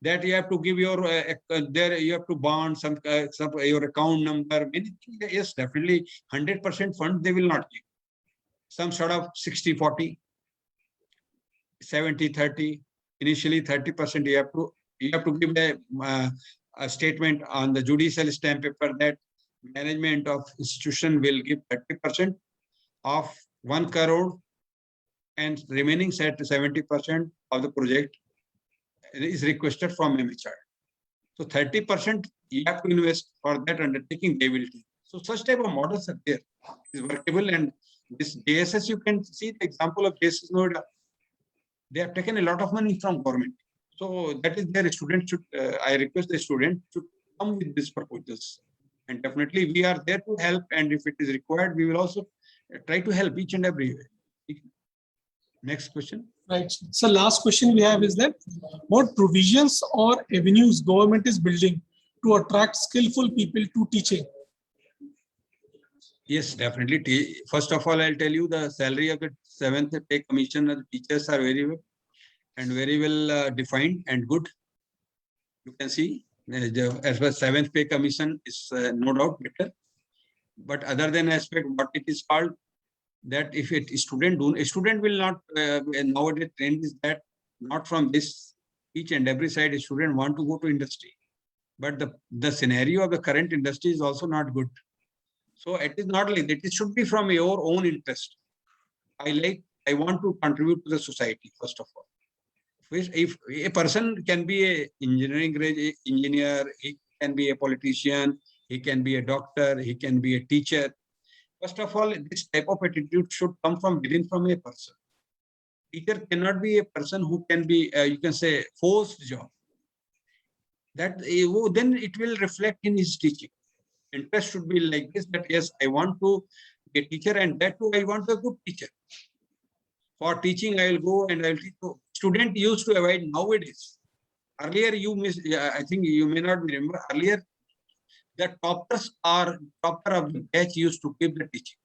S3: That you have to give your you have to bond some your account number. Many things, yes, definitely 100% fund they will not give. Some sort of 60-40, 70-30. Initially 30% you have to give a statement on the judicial stamp paper that management of institution will give 30% of 1 crore and remaining 70% of the project is requested from MHR. So 30% you have to invest for that undertaking, they will take. So such type of models are there. It is workable, and this JSS, you can see the example of JSS Noida. They have taken a lot of money from government. So that is their student should, I request the student to come with these proposals. And definitely we are there to help, and if it is required, we will also try to help each and every way. Next question.
S1: Right. So last question we have is that what provisions or avenues government is building to attract skillful people to teaching?
S3: Yes, definitely. First of all, I'll tell you the salary of the 7th pay commission of the teachers are very well defined and good. You can see as well 7th pay commission is no doubt better. But other than aspect, what it is called, that if a student will not, nowadays trend is that not from this each and every side. A student want to go to industry, but the scenario of the current industry is also not good. So it is not like that. It should be from your own interest. I want to contribute to the society, first of all. If a person can be a engineering engineer, he can be a politician, he can be a doctor, he can be a teacher. First of all, this type of attitude should come from within, from a person. Teacher cannot be a person who can be, you can say, forced job. That then it will reflect in his teaching. Interest should be like this, that yes, I want to be a teacher, and that too I want a good teacher. For teaching, I will go and I will teach. Student used to avoid nowadays. Earlier, I think you may not remember, earlier, the topper of the batch used to keep the teaching.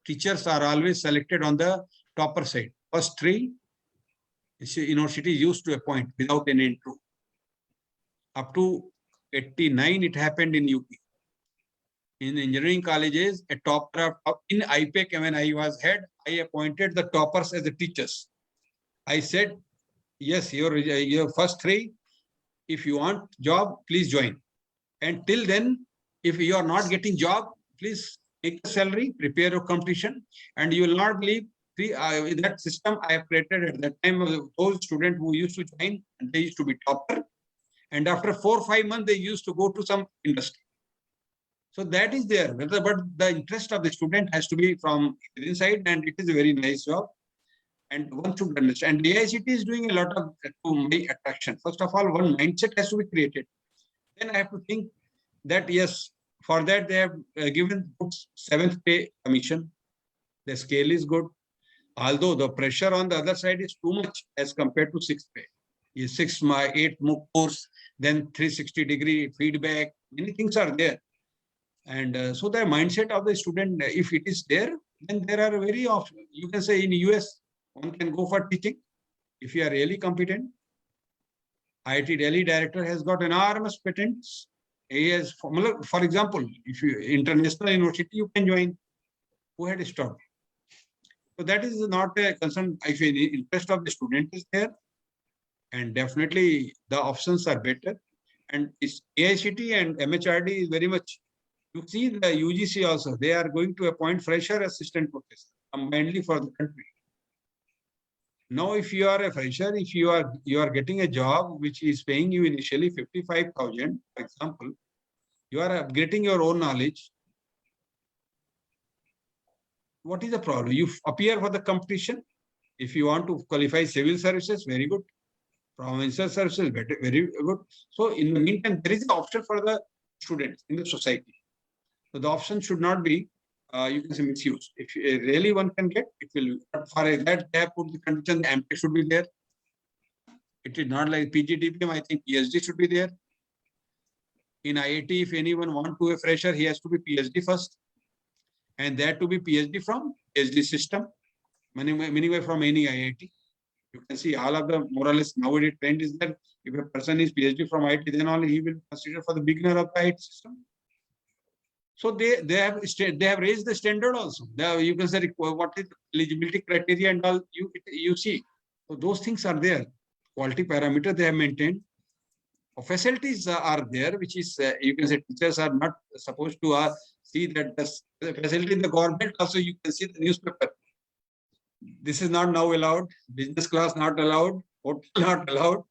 S3: Teachers are always selected on the topper side. First three, university used to appoint without any intro. Up to 89, it happened in UP. In engineering colleges, a topper in IPEC, when I was head, I appointed the toppers as the teachers. I said, yes, your first three, if you want job, please join. And till then, if you are not getting job, please take a salary, prepare your competition, and you will not believe that system I have created at that time. Those students who used to join, they used to be topper, and after 4 or 5 months, they used to go to some industry. So that is there, but the interest of the student has to be from inside, and it is a very nice job. And one should understand. And AICTE is doing a lot of to make attraction. First of all, one mindset has to be created. Then I have to think that yes, for that they have given 7th pay commission. The scale is good, although the pressure on the other side is too much as compared to 6th pay. 8 MOOC course, then 360-degree feedback. Many things are there. And so the mindset of the student, if it is there, then there are very often, you can say in US, one can go for teaching if you are really competent. IIT Delhi director has got enormous patents. He has, for example, if you international university, you can join. Who had stopped? So that is not a concern. If the interest of the student is there, and definitely the options are better. And it's AICTE and MHRD is very much. You see the UGC also, they are going to appoint fresher assistant professor, combinedly for the country. Now, if you are a fresher, if you are getting a job which is paying you initially 55,000, for example, you are getting your own knowledge. What is the problem? You appear for the competition. If you want to qualify civil services, very good. Provincial services, very good. So in the meantime, there is an option for the students in the society. So the option should not be, you can say, misused. If really one can get, it will. But for that, they have put the condition, the MTech should be there. It is not like PGDM. I think PhD should be there. In IIT, if anyone want to be a fresher, he has to be PhD first, and that to be PhD from PhD system, meaning from any IIT. You can see all of the more or less nowadays trend is that if a person is PhD from IIT, then only he will consider for the beginner of the IIT system. So they have raised the standard also. You can say what is eligibility criteria and all you see. So those things are there. Quality parameter they have maintained. Facilities are there, which is you can say teachers are not supposed to see that the facility in the government also. You can see the newspaper. This is not now allowed. Business class not allowed. Hotel not allowed.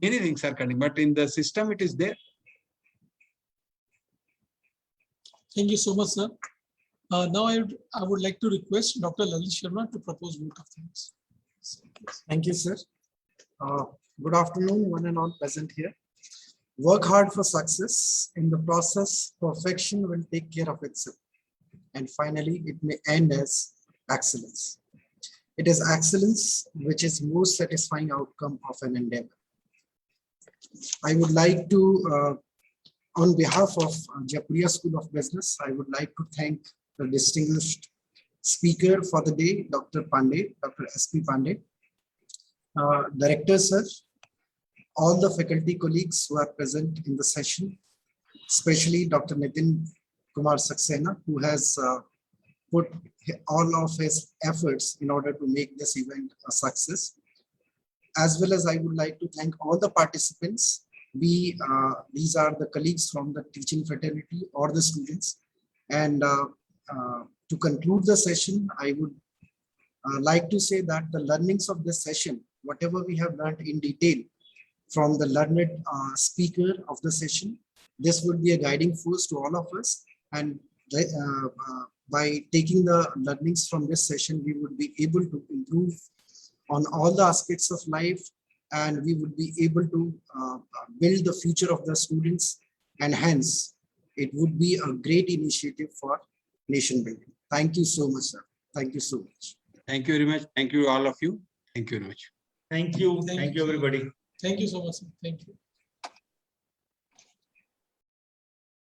S3: Many things are coming, but in the system it is there.
S1: Thank you so much, sir. Now I would like to request Dr. Lalit Sharma to propose vote of thanks.
S4: Thank you, sir. Good afternoon, one and all present here. Work hard for success. In the process, perfection will take care of itself. And finally, it may end as excellence. It is excellence which is most satisfying outcome of an endeavor. I would like to, on behalf of Jaipuria School of Business, I would like to thank the distinguished speaker for the day, Dr. Pandey, Dr. S P Pandey, Director, sir, all the faculty colleagues who are present in the session, especially Dr. Nitin Kumar Saxena, who has put all of his efforts in order to make this event a success. as well as I would like to thank all the participants. These are the colleagues from the teaching fraternity or the students. And to conclude the session, I would like to say that the learnings of this session, whatever we have learned in detail from the learned speaker of the session, this would be a guiding force to all of us. And by taking the learnings from this session, we would be able to improve on all the aspects of life, and we would be able to build the future of the students, and hence it would be a great initiative for nation building. Thank you so much, sir. Thank you so much.
S3: Thank you very much. Thank you, all of you. Thank you very much.
S2: Thank you, everybody.
S1: Thank you so much, sir. Thank you.